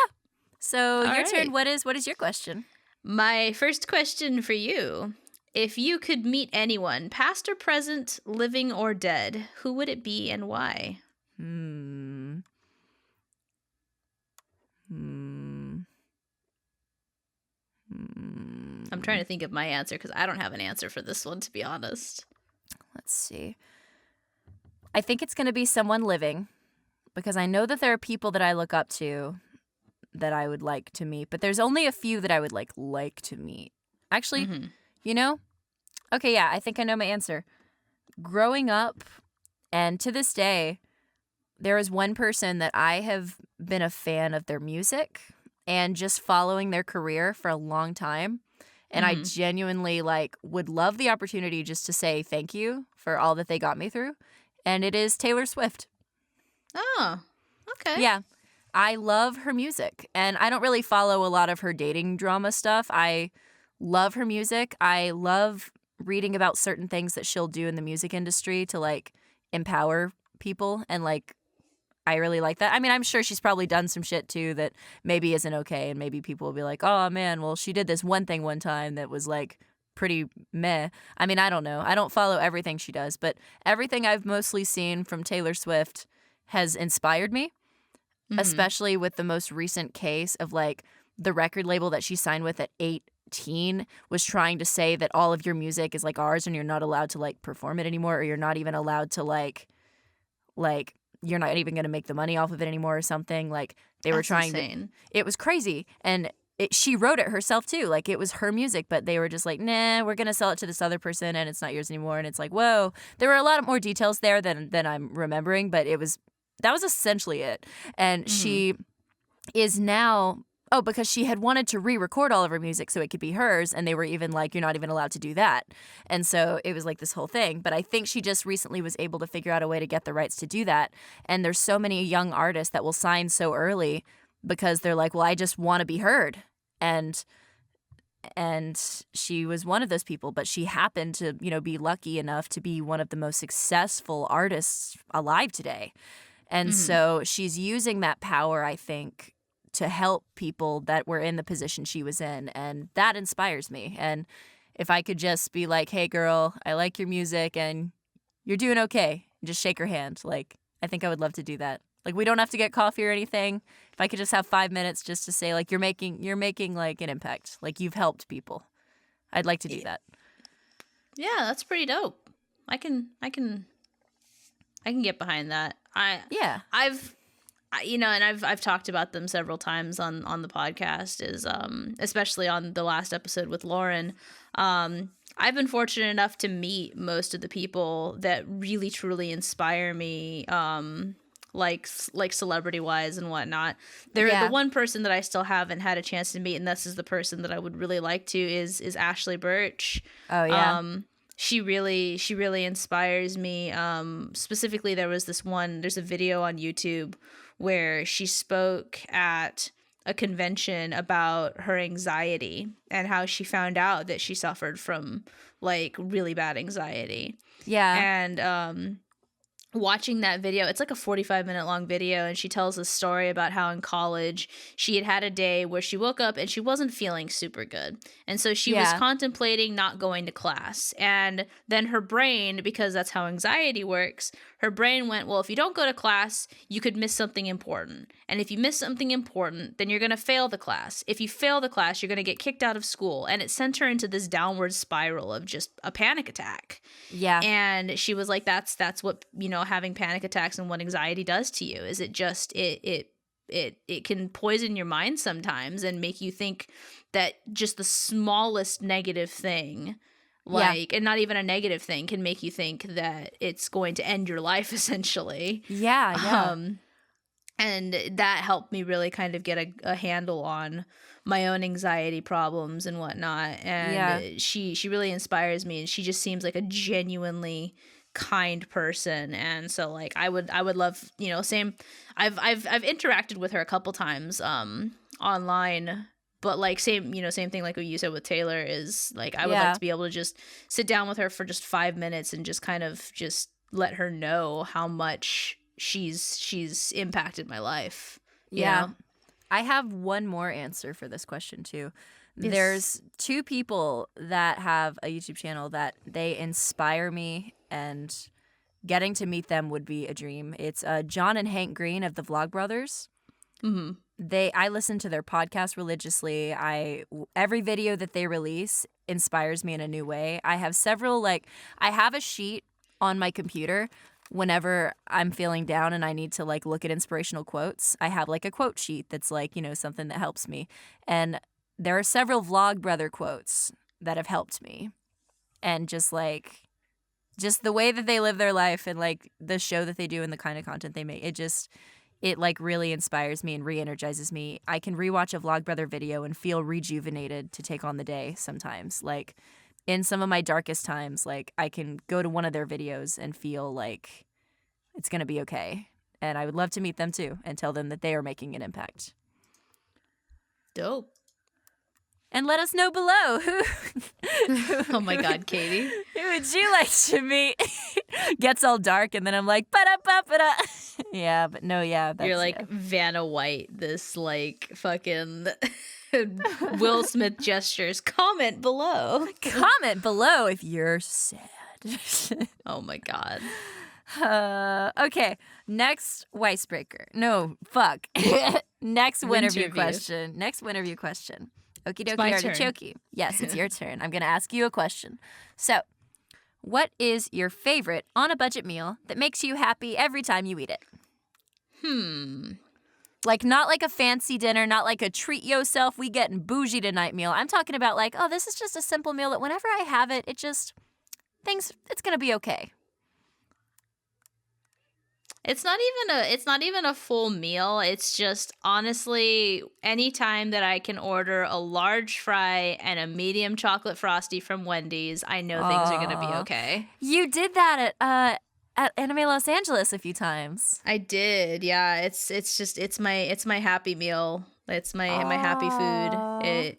So All your turn. right. What is your question? My first question for you. If you could meet anyone, past or present, living or dead, who would it be and why? Hmm. Hmm. I'm trying to think of my answer because I don't have an answer for this one, to be honest. Let's see. I think it's going to be someone living because I know that there are people that I look up to that I would like to meet, but there's only a few that I would like to meet. Actually, Mm-hmm. you know? Okay, yeah, I think I know my answer. Growing up and to this day, there is one person that I have been a fan of their music and just following their career for a long time. And I Mm-hmm. genuinely like would love the opportunity just to say thank you for all that they got me through. And it is Taylor Swift. Oh, okay. Yeah. I love her music and I don't really follow a lot of her dating drama stuff. I love her music. I love reading about certain things that she'll do in the music industry to like empower people and like I really like that. I mean, I'm sure she's probably done some shit too that maybe isn't okay and maybe people will be like, "Oh man, well she did this one thing one time that was like pretty meh." I mean, I don't know. I don't follow everything she does, but everything I've mostly seen from Taylor Swift has inspired me, Mm-hmm. especially with the most recent case of like the record label that she signed with at 18 was trying to say that all of your music is like ours and you're not allowed to like perform it anymore or you're not even allowed to like you're not even going to make the money off of it anymore or something. Like they were That's trying to insane. it was crazy and she wrote it herself too. Like it was her music, but they were just like, "Nah, we're going to sell it to this other person and it's not yours anymore." And it's like, "Whoa." There were a lot of more details there than I'm remembering, but that was essentially it. And Mm-hmm. she is now because she had wanted to re-record all of her music so it could be hers and they were even like, "You're not even allowed to do that." And so it was like this whole thing, but I think she just recently was able to figure out a way to get the rights to do that. And there's so many young artists that will sign so early because they're like, "Well, I just want to be heard." And she was one of those people, but she happened to, be lucky enough to be one of the most successful artists alive today. And Mm-hmm. so she's using that power, I think, to help people that were in the position she was in. And that inspires me. And if I could just be like, "Hey, girl, I like your music and you're doing okay," and just shake her hand, like, I think I would love to do that. Like, we don't have to get coffee or anything. If I could just have 5 minutes just to say, like, you're making like an impact, like you've helped people. I'd like to do that. Yeah, that's pretty dope. I can get behind that. Yeah. And I've talked about them several times on the podcast, is especially on the last episode with Lauren. I've been fortunate enough to meet most of the people that really truly inspire me, like celebrity wise and whatnot. The Yeah. one person that I still haven't had a chance to meet, and this is the person that I would really like to, is Ashley Birch. Oh, yeah. She really inspires me. Specifically, there's a video on YouTube where she spoke at a convention about her anxiety and how she found out that she suffered from like really bad anxiety. Yeah. And watching that video, it's like a 45-minute long video, and she tells a story about how in college she had a day where she woke up and she wasn't feeling super good, and so she was Yeah. contemplating not going to class. And then her brain, because that's how anxiety works, her brain went, "Well, if you don't go to class, you could miss something important, and if you miss something important, then you're going to fail the class. If you fail the class, you're going to get kicked out of school." And it sent her into this downward spiral of just a panic attack. Yeah. And she was like, that's what, having panic attacks and what anxiety does to you, is it just it can poison your mind sometimes and make you think that just the smallest negative thing, like, and not even a negative thing, can make you think that it's going to end your life essentially. Yeah. Yeah. And that helped me really kind of get a handle on my own anxiety problems and whatnot. Yeah. And she really inspires me, and she just seems like a genuinely kind person, and so like I would love, you know, same. I've interacted with her a couple times online, but like same, you know, same thing like what you said with Taylor is like I would like Yeah. to be able to just sit down with her for just 5 minutes and just kind of just let her know how much she's impacted my life. You Yeah. know? I have one more answer for this question too. Yes. There's two people that have a YouTube channel that they inspire me, and getting to meet them would be a dream. It's John and Hank Green of the Vlog Brothers. Mm-hmm. I listen to their podcast religiously. Every video that they release inspires me in a new way. I have I have a sheet on my computer whenever I'm feeling down and I need to like look at inspirational quotes. I have like a quote sheet that's like, you know, something that helps me. And there are several Vlog Brother quotes that have helped me. And just the way that they live their life and like the show that they do and the kind of content they make, it like really inspires me and re-energizes me. I can rewatch a Vlog Brother video and feel rejuvenated to take on the day sometimes. Like in some of my darkest times, like I can go to one of their videos and feel like it's going to be okay. And I would love to meet them too and tell them that they are making an impact. Dope. And let us know below who Oh my God, Katy. who would you like to meet? Gets all dark and then I'm like, ba-da-ba-ba-da. Yeah, but no, yeah. You're like Vanna White, this like fucking Will Smith gestures. Comment below. Comment below if you're sad. Oh my God. Okay, next Weiss Breaker. No, fuck. Next Winterview Winterview. question. Next Winterview question. Okie dokie, my turn. artichoke. Yes, it's your turn. I'm going to ask you a question. So, what is your favorite on a budget meal that makes you happy every time you eat it? Like, not like a fancy dinner, not like a treat yourself, we getting bougie tonight meal. I'm talking about like, oh, this is just a simple meal that whenever I have it, it's going to be okay. It's not even a full meal. It's just honestly anytime that I can order a large fry and a medium chocolate frosty from Wendy's, I know things are gonna be okay. You did that at Anime Los Angeles a few times. I did, yeah. It's my happy meal. It's my happy food.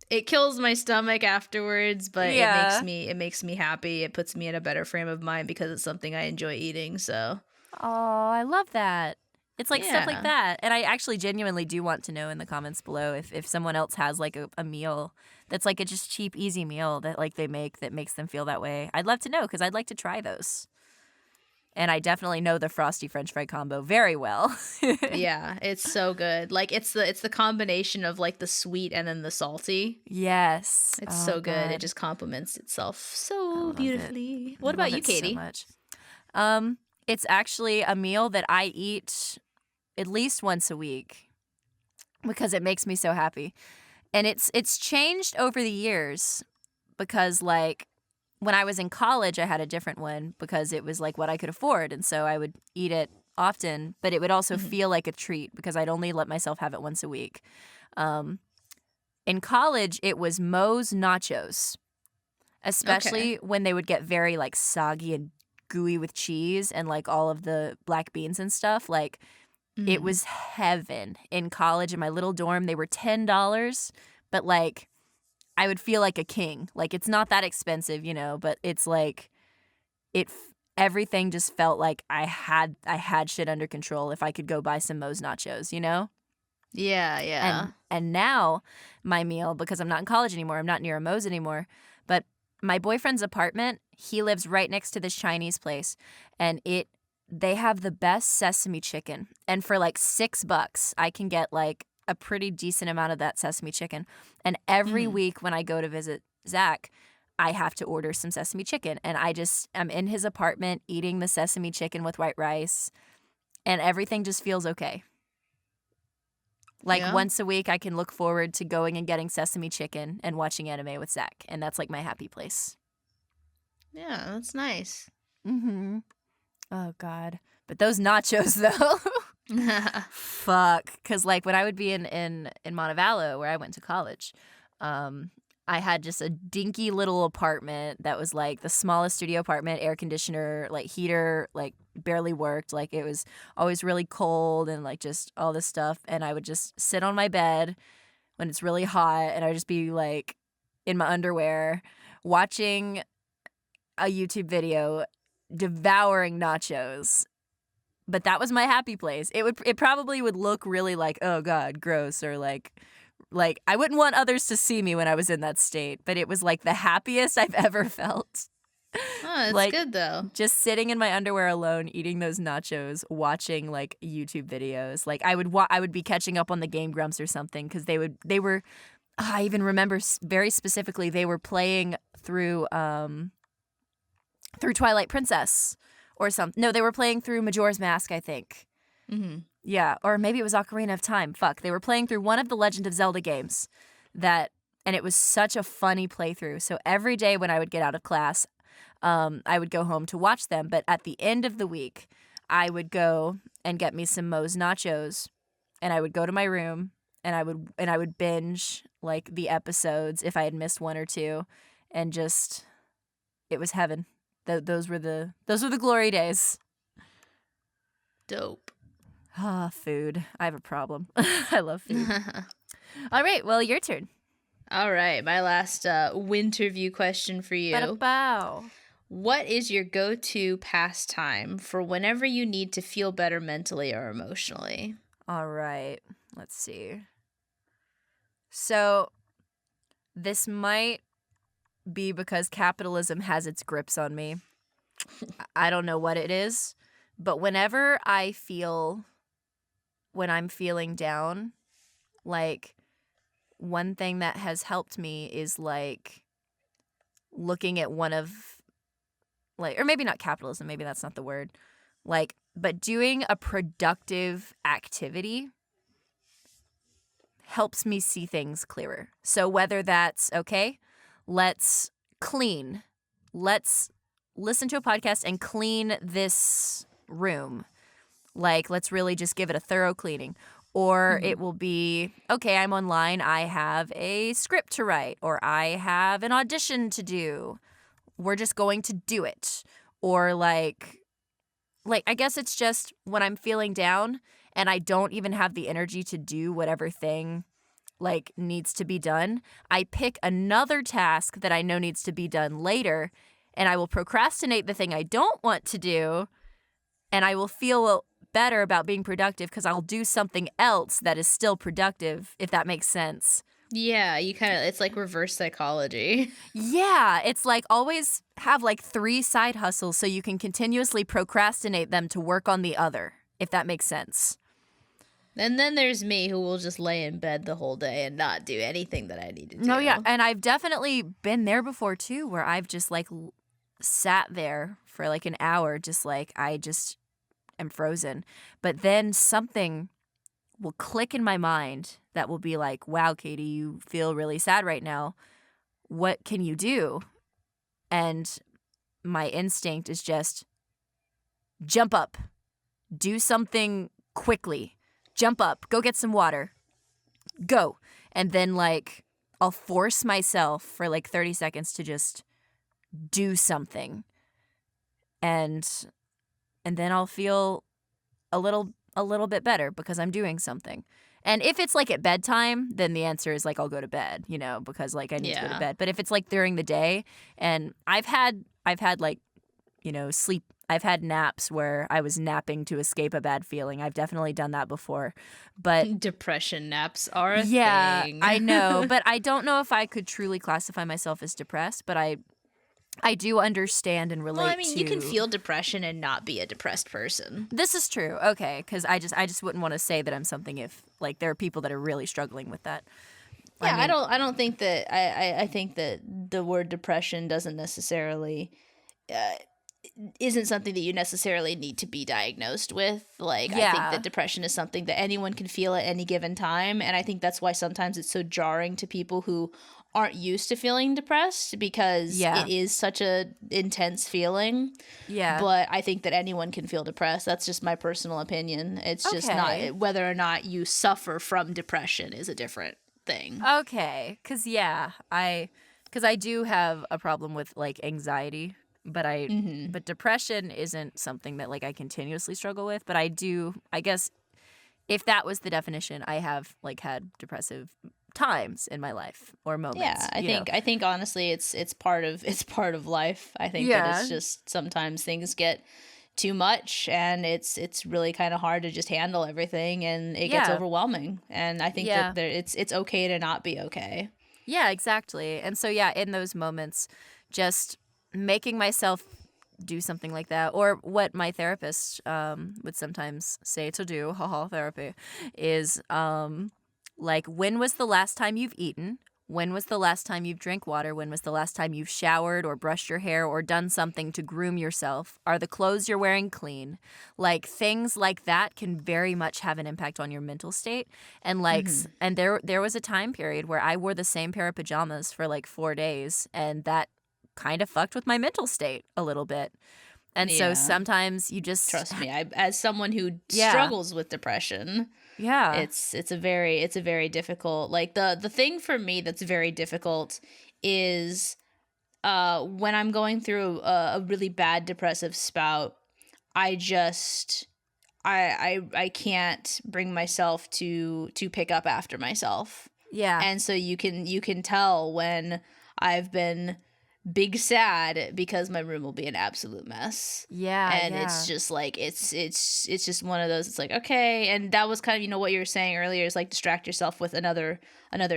It kills my stomach afterwards, but Yeah. it makes me happy. It puts me in a better frame of mind because it's something I enjoy eating. So Oh, I love that. It's like stuff Yeah. like that. And I actually genuinely do want to know in the comments below if someone else has like a meal that's like a just cheap, easy meal that like they make that makes them feel that way. I'd love to know because I'd like to try those. And I definitely know the frosty French fry combo very well. yeah, it's so good. Like it's the combination of like the sweet and then the salty. Yes. It's Oh, so good. It God. just complements itself I so love it. beautifully. I What about love you, it so Katy? much. It's actually a meal that I eat at least once a week because it makes me so happy. And it's changed over the years because like when I was in college I had a different one because it was like what I could afford, and so I would eat it often, but it would also Mhm. feel like a treat because I'd only let myself have it once a week. In college it was Moe's nachos. Especially when they would get very like soggy and gooey with cheese and like all of the black beans and stuff. Like it Mhm. was heaven. In college in my little dorm, they were $10, but like I would feel like a king. Like it's not that expensive, you know, but it's like everything just felt like I had shit under control if I could go buy some Moe's nachos, you know? Yeah, yeah. And now my meal, because I'm not in college anymore, I'm not near a Moe's anymore, but my boyfriend's apartment, he lives right next to this Chinese place, and they have the best sesame chicken. And for like $6, I can get like a pretty decent amount of that sesame chicken. And every Mhm. week when I go to visit Zach, I have to order some sesame chicken. And I'm in his apartment eating the sesame chicken with white rice, and everything just feels okay. Like Yeah. once a week, I can look forward to going and getting sesame chicken and watching anime with Zach, and that's like my happy place. Yeah, that's nice. Mm-hmm. Oh God, but those nachos though, fuck. Because like when I would be in Montevallo, where I went to college, I had just a dinky little apartment that was like the smallest studio apartment, air conditioner, like heater, like barely worked. Like it was always really cold and like just all this stuff. And I would just sit on my bed when it's really hot and I would just be like in my underwear watching a YouTube video, devouring nachos. But that was my happy place. It probably would look really like, oh God, gross, or like I wouldn't want others to see me when I was in that state, but it was like the happiest I've ever felt. Oh, it's Like, good though. just sitting in my underwear alone, eating those nachos, watching like YouTube videos. Like I would be catching up on the Game Grumps or something because they were. I even remember very specifically they were playing through Twilight Princess or something. No, they were playing through Majora's Mask, I think. Mm-hmm. Yeah, or maybe it was Ocarina of Time. Fuck, they were playing through one of the Legend of Zelda games and it was such a funny playthrough. So every day when I would get out of class, I would go home to watch them. But at the end of the week, I would go and get me some Moe's nachos, and I would go to my room and I would binge like the episodes if I had missed one or two, and just it was heaven. Those were the glory days. Dope. Ah, food. I have a problem. I love food. All right, well, your turn. All right, my last Winterview question for you. Bow. What is your go-to pastime for whenever you need to feel better mentally or emotionally? All right, let's see. So this might be because capitalism has its grips on me. I don't know what it is, but whenever when I'm feeling down, like one thing that has helped me is like looking at one of like, or maybe not capitalism, maybe that's not the word, like, but doing a productive activity helps me see things clearer. So whether that's, okay, let's clean, let's listen to a podcast and clean this room. Like, let's really just give it a thorough cleaning. Or it will be, okay, I'm online, I have a script to write, or I have an audition to do. We're just going to do it. Or like I guess it's just when I'm feeling down and I don't even have the energy to do whatever thing like needs to be done, I pick another task that I know needs to be done later, and I will procrastinate the thing I don't want to do, and I will feel better about being productive because I'll do something else that is still productive, if that makes sense. Yeah, it's like reverse psychology. Yeah, it's like always have like 3 side hustles so you can continuously procrastinate them to work on the other, if that makes sense. And then there's me who will just lay in bed the whole day and not do anything that I need to do. No, yeah, and I've definitely been there before too, where I've just like sat there for like an hour, just like I just am frozen. But then something will click in my mind that will be like, wow, Katy, you feel really sad right now. What can you do? And my instinct is just jump up, do something quickly, jump up, go get some water, go. And then like I'll force myself for like 30 seconds to just do something. And then I'll feel a little bit better because I'm doing something. And if it's like at bedtime, then the answer is like I'll go to bed, because like I need to go to bed. But if it's like during the day, and I've had like, sleep, I've had naps where I was napping to escape a bad feeling. I've definitely done that before. But depression naps are a Yeah, thing. I know, but I don't know if I could truly classify myself as depressed, but I do understand and relate to... Well, I mean, you can feel depression and not be a depressed person. This is true. Okay, because I just wouldn't want to say that I'm something if like there are people that are really struggling with that. Yeah, I don't think that I think that the word depression doesn't necessarily isn't something that you necessarily need to be diagnosed with. Like, I think that depression is something that anyone can feel at any given time, and I think that's why sometimes it's so jarring to people who aren't used to feeling depressed, because it is such a intense feeling. Yeah. But I think that anyone can feel depressed. That's just my personal opinion. It's just not whether or not you suffer from depression is a different thing. Okay, because I do have a problem with like anxiety, but depression isn't something that like I continuously struggle with. But I guess if that was the definition, I have like had depressive times in my life or moments. Yeah, I think honestly it's part of life. I think that Yeah, it's just sometimes things get too much and it's really kind of hard to just handle everything and it gets yeah, overwhelming. And I think that yeah, it's okay to not be okay. yeah, exactly. And so yeah, in those moments, just making myself do something like that, or what my therapist would sometimes say to do, haha, therapy, is like, when was the last time you've eaten? When was the last time you've drank water? When was the last time you've showered or brushed your hair or done something to groom yourself? Are the clothes you're wearing clean? Like, things like that can very much have an impact on your mental state. And like, Hmm. and there was a time period where I wore the same pair of pajamas for like 4 days, and that kind of fucked with my mental state a little bit. And so Yeah. sometimes you just, Trust me, I as someone who yeah, struggles with depression, yeah, it's a very difficult, like the thing for me that's very difficult is when I'm going through a really bad depressive spout. I just I can't bring myself to pick up after myself. yeah, And so you can tell when I've been big sad because my room will be an absolute mess. yeah, And it's yeah. just like it's just one of those, it's like, okay. And that was kind of, what you were saying earlier, is like distract yourself with another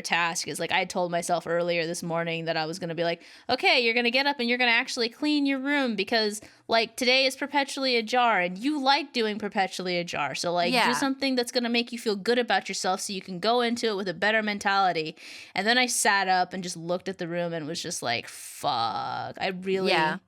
task. Is like, I told myself earlier this morning that I was going to be like, okay, you're going to get up and you're going to actually clean your room, because like today is Perpetually Ajar and you like doing Perpetually Ajar. So like do Yeah. something that's going to make you feel good about yourself so you can go into it with a better mentality. And then I sat up and just looked at the room and was just like, fuck, I Yeah. really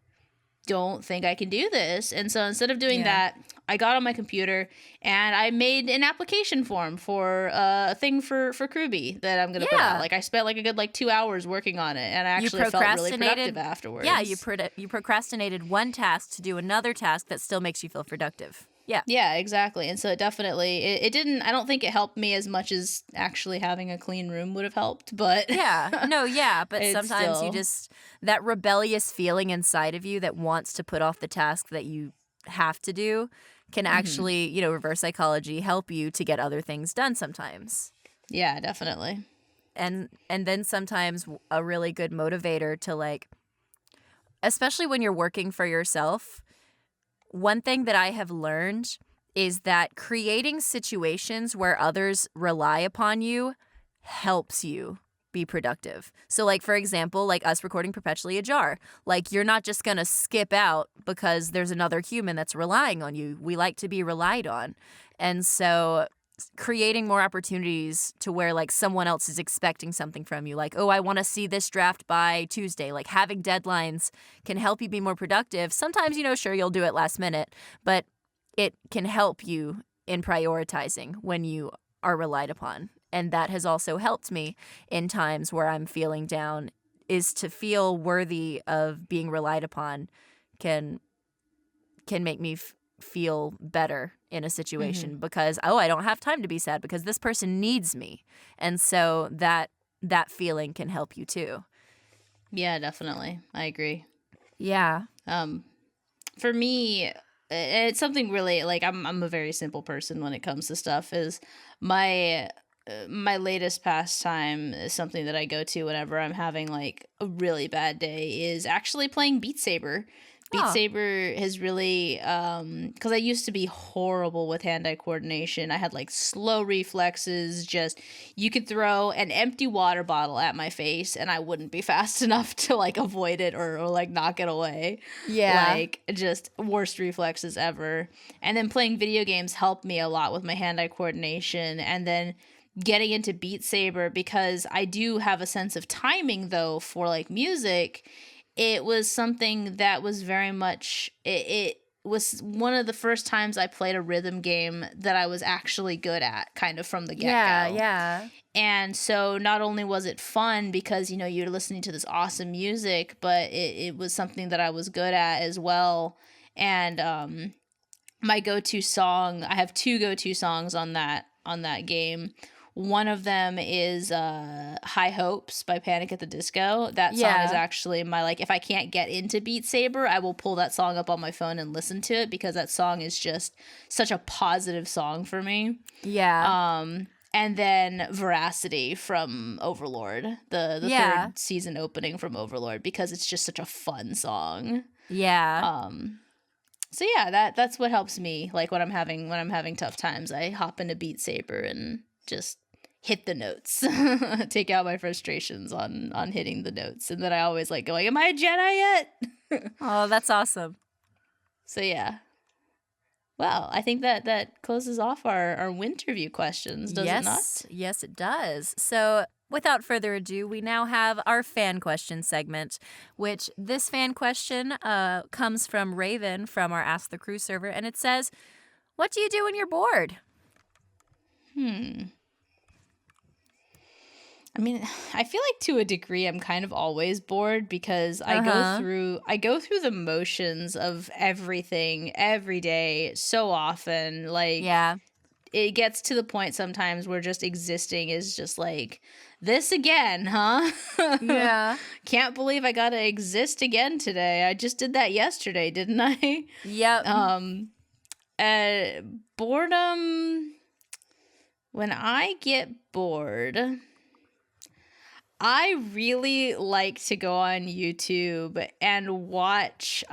don't think I can do this. And so instead of doing Yeah. that, I got on my computer and I made an application form for a thing for KRWBY that I'm gonna put out. Yeah. Like I spent like a good like 2 hours working on it, and I You actually felt really procrastinated. productive afterwards. Yeah, you procrastinated one task to do another task that still makes you feel productive. Yeah. Yeah, exactly. And so it definitely it didn't, I don't think it helped me as much as actually having a clean room would have helped, but Yeah. No, yeah, but it's sometimes you still, just, that rebellious feeling inside of you that wants to put off the task that you have to do can mhm. actually, reverse psychology, help you to get other things done sometimes. Yeah, definitely. And then sometimes a really good motivator to, like, especially when you're working for yourself, one thing that I have learned is that creating situations where others rely upon you helps you be productive. So, like, for example, like us recording Perpetually Ajar, like, you're not just going to skip out because there's another human that's relying on you. We like to be relied on. And so creating more opportunities to where like someone else is expecting something from you, like, oh, I want to see this draft by Tuesday, like having deadlines can help you be more productive. Sometimes, sure, you'll do it last minute, but it can help you in prioritizing when you are relied upon. And that has also helped me in times where I'm feeling down, is to feel worthy of being relied upon can make me feel better in a Mhm. situation, because, oh, I don't have time to be sad because this person needs me. And so that feeling can help you too. Yeah, definitely. I agree. Yeah. Um for me, it's something really, like, I'm a very simple person when it comes to stuff. Is my my latest pastime is something that I go to whenever I'm having like a really bad day, is actually playing Beat Saber. Beat Oh, Saber has really, because I used to be horrible with hand-eye coordination. I had like slow reflexes. Just, you could throw an empty water bottle at my face and I wouldn't be fast enough to like avoid it, or like knock it away. yeah. Like, just worst reflexes ever. And then playing video games helped me a lot with my hand-eye coordination. And then getting into Beat Saber, because I do have a sense of timing though for like music. It was something that was very much, it was one of the first times I played a rhythm game that I was actually good at, kind of from the Yeah, get-go. yeah. And so not only was it fun because, you're listening to this awesome music, but it was something that I was good at as well. And my go-to song, I have two go-to songs on that game. One of them is High Hopes by Panic at the Disco. That song is Yeah. actually my, like, if I can't get into Beat Saber, I will pull that song up on my phone and listen to it because that song is just such a positive song for me. Yeah. And then Veracity from Overlord, the Yeah. third season opening from Overlord, because it's just such a fun song. Yeah. So yeah, that's what helps me. Like when I'm having tough times, I hop into Beat Saber and just hit the notes, take out my frustrations on hitting the notes, and then I always like going, "Am I a Jedi yet?" Oh, that's awesome. So yeah. Well, I think that closes off our Winterview questions, does it not? Yes, it does. So, without further ado, we now have our fan question segment, which this fan question comes from Raven from our Ask the Crew server, and it says, "What do you do when you're bored?" I mean, I feel like to a degree I'm kind of always bored because I go through the motions of everything every day so often. Like Yeah. it gets to the point sometimes where just existing is just like, this again, huh? Yeah. Can't believe I gotta exist again today. I just did that yesterday, didn't I? Yep. Boredom. When I get bored, I really like to go on YouTube and watch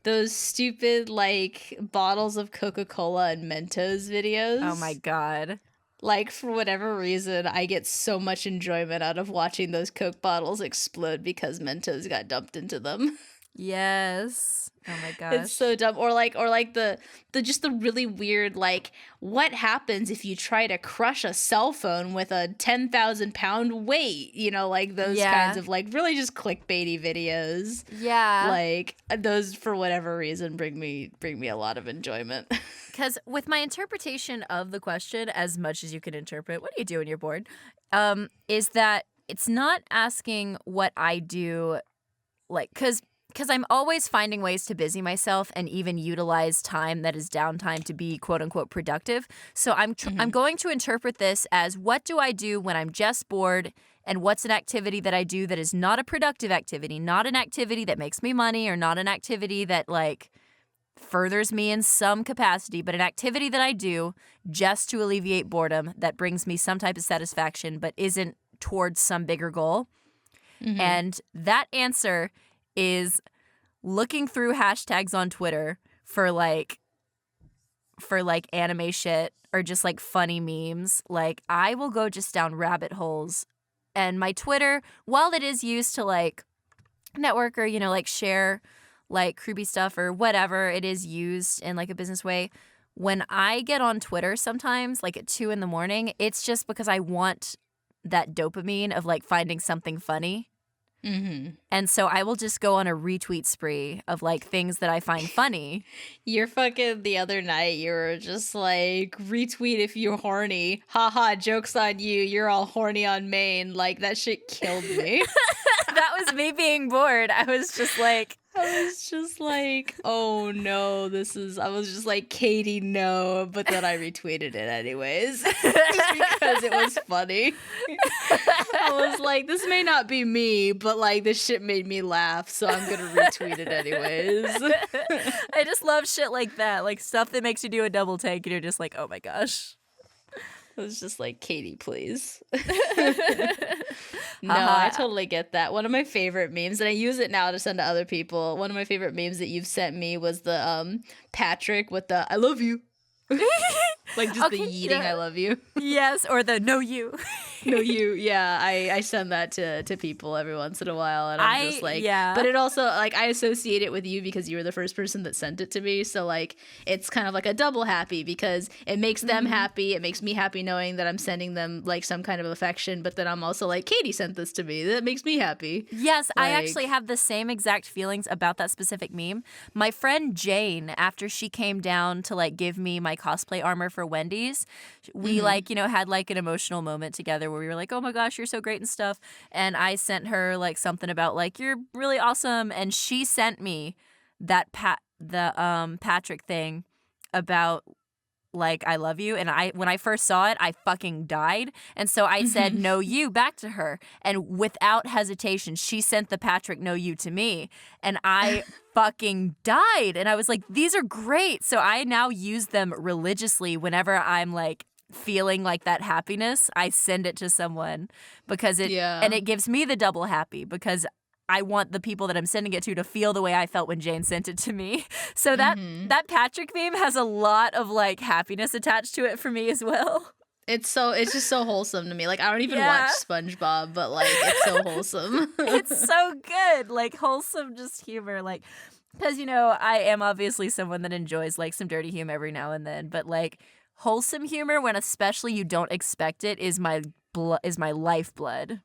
those stupid like bottles of Coca-Cola and Mentos videos. Oh my god. Like for whatever reason, I get so much enjoyment out of watching those Coke bottles explode because Mentos got dumped into them. Yes. Oh my gosh. It's so dumb. Or like the just the really weird, like, what happens if you try to crush a cell phone with a 10,000-pound weight? You know, like those kinds of like really just clickbaity videos. Yeah. Like those, for whatever reason, bring me a lot of enjoyment. Because with my interpretation of the question, as much as you can interpret, what do you do when you're bored? Is that it's not asking what I do, like, because I'm always finding ways to busy myself and even utilize time that is downtime to be quote unquote productive. So I'm going to interpret this as, what do I do when I'm just bored, and what's an activity that I do that is not a productive activity, not an activity that makes me money, or not an activity that like furthers me in some capacity, but an activity that I do just to alleviate boredom that brings me some type of satisfaction but isn't towards some bigger goal. And that answer is looking through hashtags on Twitter for like anime shit or just like funny memes. Like I will go just down rabbit holes, and my Twitter, while it is used to like network or, you know, like share like KRWBY stuff or whatever, it is used in like a business way. When I get on Twitter sometimes, like at 2 a.m, it's just because I want that dopamine of like finding something funny. And so I will just go on a retweet spree of like things that I find funny. You're fucking, the other night you were just like, retweet if you're horny. Haha, joke's on you. You're all horny on main. Like that shit killed me. That was me being bored. I was just like, oh no, I was just like, Katy, no, but then I retweeted it anyways. Just because it was funny. I was like, this may not be me, but like this shit made me laugh, so I'm gonna retweet it anyways. I just love shit like that. Like stuff that makes you do a double take and you're just like, oh my gosh. I was just like, Katy, please. No, I totally get that. One of my favorite memes, and I use it now to send to other people. One of my favorite memes that you've sent me was the Patrick with the "I love you," like just the yeeting "I love you." Yes, or the "no you." No, you. Yeah, I send that to people every once in a while, and I'm just like, But it also, like, I associate it with you because you were the first person that sent it to me. So like, it's kind of like a double happy because it makes them happy. It makes me happy knowing that I'm sending them like some kind of affection. But then I'm also like, Katy sent this to me. That makes me happy. Yes, I actually have the same exact feelings about that specific meme. My friend Jane, after she came down to like give me my cosplay armor for Wendy's, we like, you know, had like an emotional moment together where we were like, oh my gosh, you're so great and stuff. And I sent her like something about like, you're really awesome. And she sent me that Patrick thing about like I love you. And when I first saw it, I fucking died. And so I said no you back to her. And without hesitation, she sent the Patrick no you to me. And I fucking died. And I was like, these are great. So I now use them religiously whenever I'm like feeling like that happiness. I send it to someone because it gives me the double happy because I want the people that I'm sending it to feel the way I felt when Jane sent it to me. So that Patrick meme has a lot of like happiness attached to it for me as well. It's just so wholesome to me. Like I don't even watch SpongeBob, but like it's so wholesome. It's so good. Like wholesome just humor. Like because I am obviously someone that enjoys like some dirty humor every now and then, but like wholesome humor when especially you don't expect it is my lifeblood.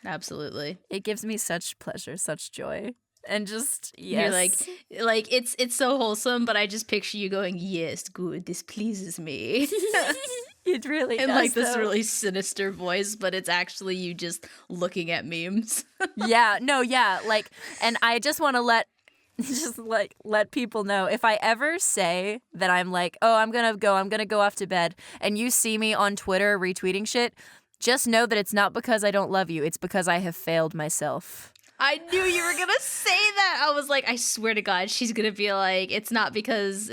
Absolutely. It gives me such pleasure, such joy. And just, yes. You're like it's so wholesome, but I just picture you going, yes, good, this pleases me. It really and does. Like this really sinister voice, but it's actually you just looking at memes. Like, and I just want to let people know if I ever say that I'm like, oh, I'm gonna go off to bed, and you see me on Twitter retweeting shit, just know that it's not because I don't love you. It's because I have failed myself. I knew you were gonna say that. I was like, I swear to God, she's gonna be like, it's not because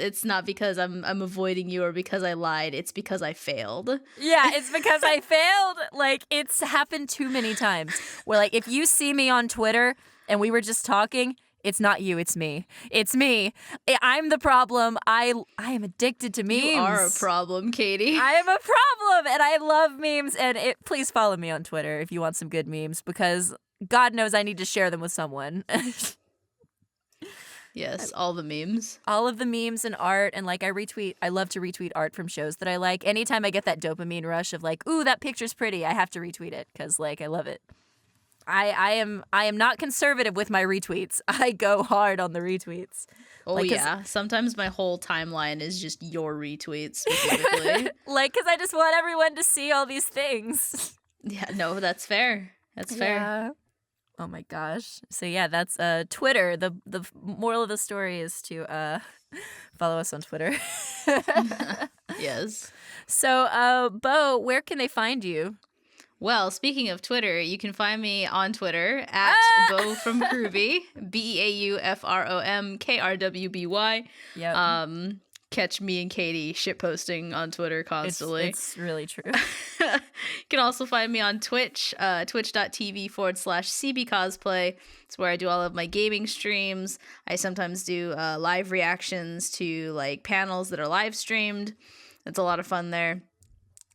I'm avoiding you or because I lied. It's because I failed. Yeah, it's because I failed. Like it's happened too many times. Where like if you see me on Twitter and we were just talking, it's not you, it's me. It's me. I'm the problem. I am addicted to memes. You are a problem, Katy. I am a problem, and I love memes. And please follow me on Twitter if you want some good memes, because God knows I need to share them with someone. Yes, all the memes. All of the memes and art, and like I love to retweet art from shows that I like. Anytime I get that dopamine rush of like, ooh, that picture's pretty, I have to retweet it because like I love it. I am not conservative with my retweets. I go hard on the retweets. Oh like, yeah. Sometimes my whole timeline is just your retweets specifically. Like, because I just want everyone to see all these things. Yeah, no, that's fair. That's fair. Yeah. Oh my gosh. So yeah, that's Twitter. The moral of the story is to follow us on Twitter. Yes. So Beau, where can they find you? Well, speaking of Twitter, you can find me on Twitter at Beau from KRWBY, BeauFromKRWBY. Yep. Catch me and Katy shitposting on Twitter constantly. It's really true. You can also find me on Twitch, twitch.tv/CB Cosplay. It's where I do all of my gaming streams. I sometimes do live reactions to like panels that are live streamed. It's a lot of fun there.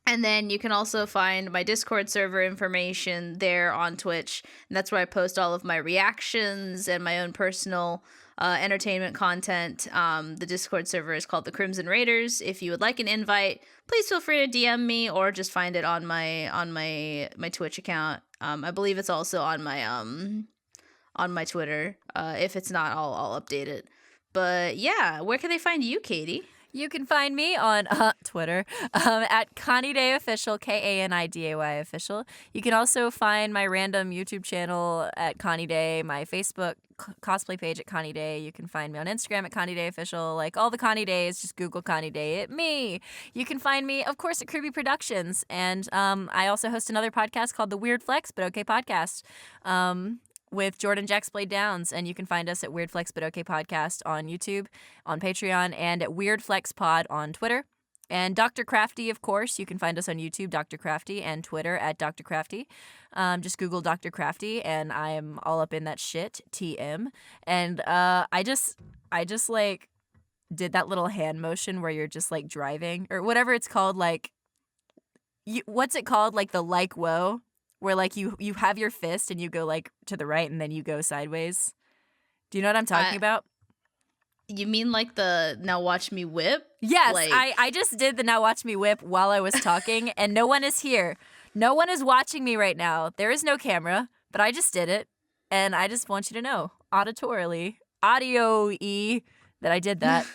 And then you can also find my Discord server information there on Twitch. And that's where I post all of my reactions and my own personal entertainment content. The Discord server is called the Crimson Raiders. If you would like an invite, please feel free to DM me or just find it on my Twitch account. I believe it's also on my Twitter. If it's not, I'll update it. But yeah, where can they find you, Katy? You can find me on Twitter at KaniDay Official, KaniDay Official. You can also find my random YouTube channel at KaniDay, my Facebook cosplay page at KaniDay. You can find me on Instagram at KaniDay Official. Like all the KaniDays, just Google KaniDay at me. You can find me, of course, at KRWBY Productions. And I also host another podcast called the Weird Flex But Okay Podcast. With Jordan Jax Blade Downs, and you can find us at Weird Flex But Okay Podcast on YouTube, on Patreon, and at Weird Flex Pod on Twitter. And Dr. Crafty, of course, you can find us on YouTube, Dr. Crafty, and Twitter at Dr. Crafty. Just Google Dr. Crafty, and I am all up in that shit, TM. And I just like did that little hand motion where you're just like driving or whatever it's called, like what's it called, like the like whoa. Where like you have your fist and you go like to the right and then you go sideways. Do you know what I'm talking about? You mean like the now watch me whip? Yes, like... I just did the now watch me whip while I was talking and no one is here. No one is watching me right now. There is no camera, but I just did it. And I just want you to know, audio-y, that I did that.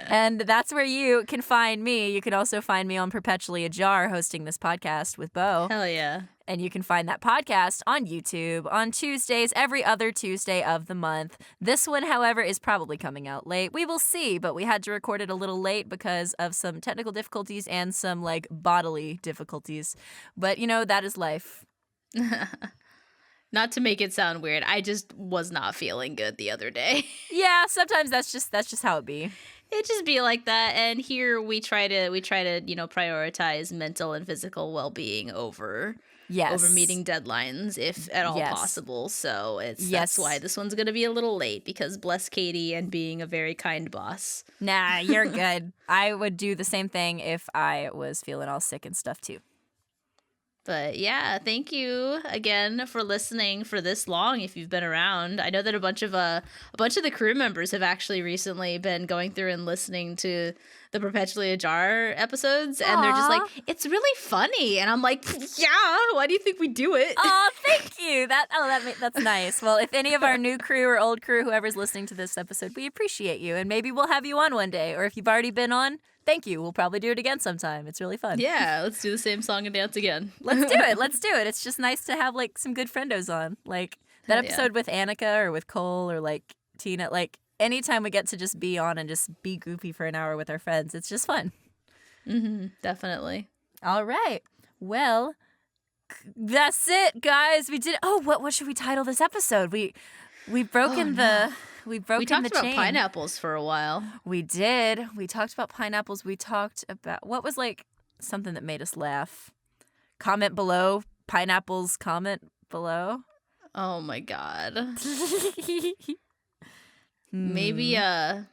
And that's where you can find me. You can also find me on Perpetually Ajar hosting this podcast with Beau. Hell yeah. And you can find that podcast on YouTube on Tuesdays, every other Tuesday of the month. This one, however, is probably coming out late. We will see, but we had to record it a little late because of some technical difficulties and some like bodily difficulties. But that is life. Not to make it sound weird, I just was not feeling good the other day. Yeah, sometimes that's just how it be. It just be like that, and here we try to prioritize mental and physical well-being over meeting deadlines if at all possible. So that's why this one's gonna be a little late, because bless Katy and being a very kind boss. Nah, you're good. I would do the same thing if I was feeling all sick and stuff too. But yeah, thank you again for listening for this long. If you've been around, I know that a bunch of the crew members have actually recently been going through and listening to the Perpetually Ajar episodes, and they're just like, "It's really funny," and I'm like, "Yeah, why do you think we do it?" Oh, thank you. That's nice. Well, if any of our new crew or old crew, whoever's listening to this episode, we appreciate you, and maybe we'll have you on one day. Or if you've already been on, thank you. We'll probably do it again sometime. It's really fun. Yeah, let's do the same song and dance again. Let's do it. Let's do it. It's just nice to have like some good friendos on. Like that episode with Annika or with Cole or like Tina. Like anytime we get to just be on and just be goofy for an hour with our friends, it's just fun. Mm-hmm, definitely. All right. Well, that's it, guys. We did. Oh, what should we title this episode? We've broken the. We talked about pineapples for a while. We did. We talked about pineapples. We talked about what was like something that made us laugh. Comment below. Pineapples. Comment below. Oh my god. Maybe I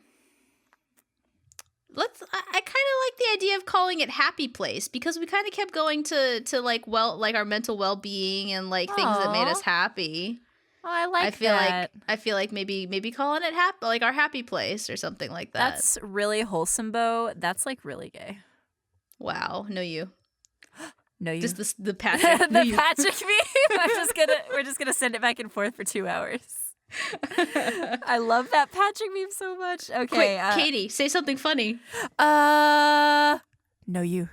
kind of like the idea of calling it Happy Place, because we kind of kept going to like our mental well-being and like things that made us happy. Oh, I feel like maybe calling it our happy place or something like that. That's really wholesome, Beau. That's like really gay. Wow, no you. No you. Just the Patrick. The Patrick meme. We're just gonna send it back and forth for 2 hours. I love that Patrick meme so much. Okay, quick, Katy, say something funny. No you.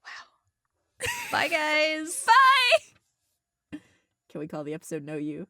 Wow. Bye guys. Bye. Can we call the episode No You?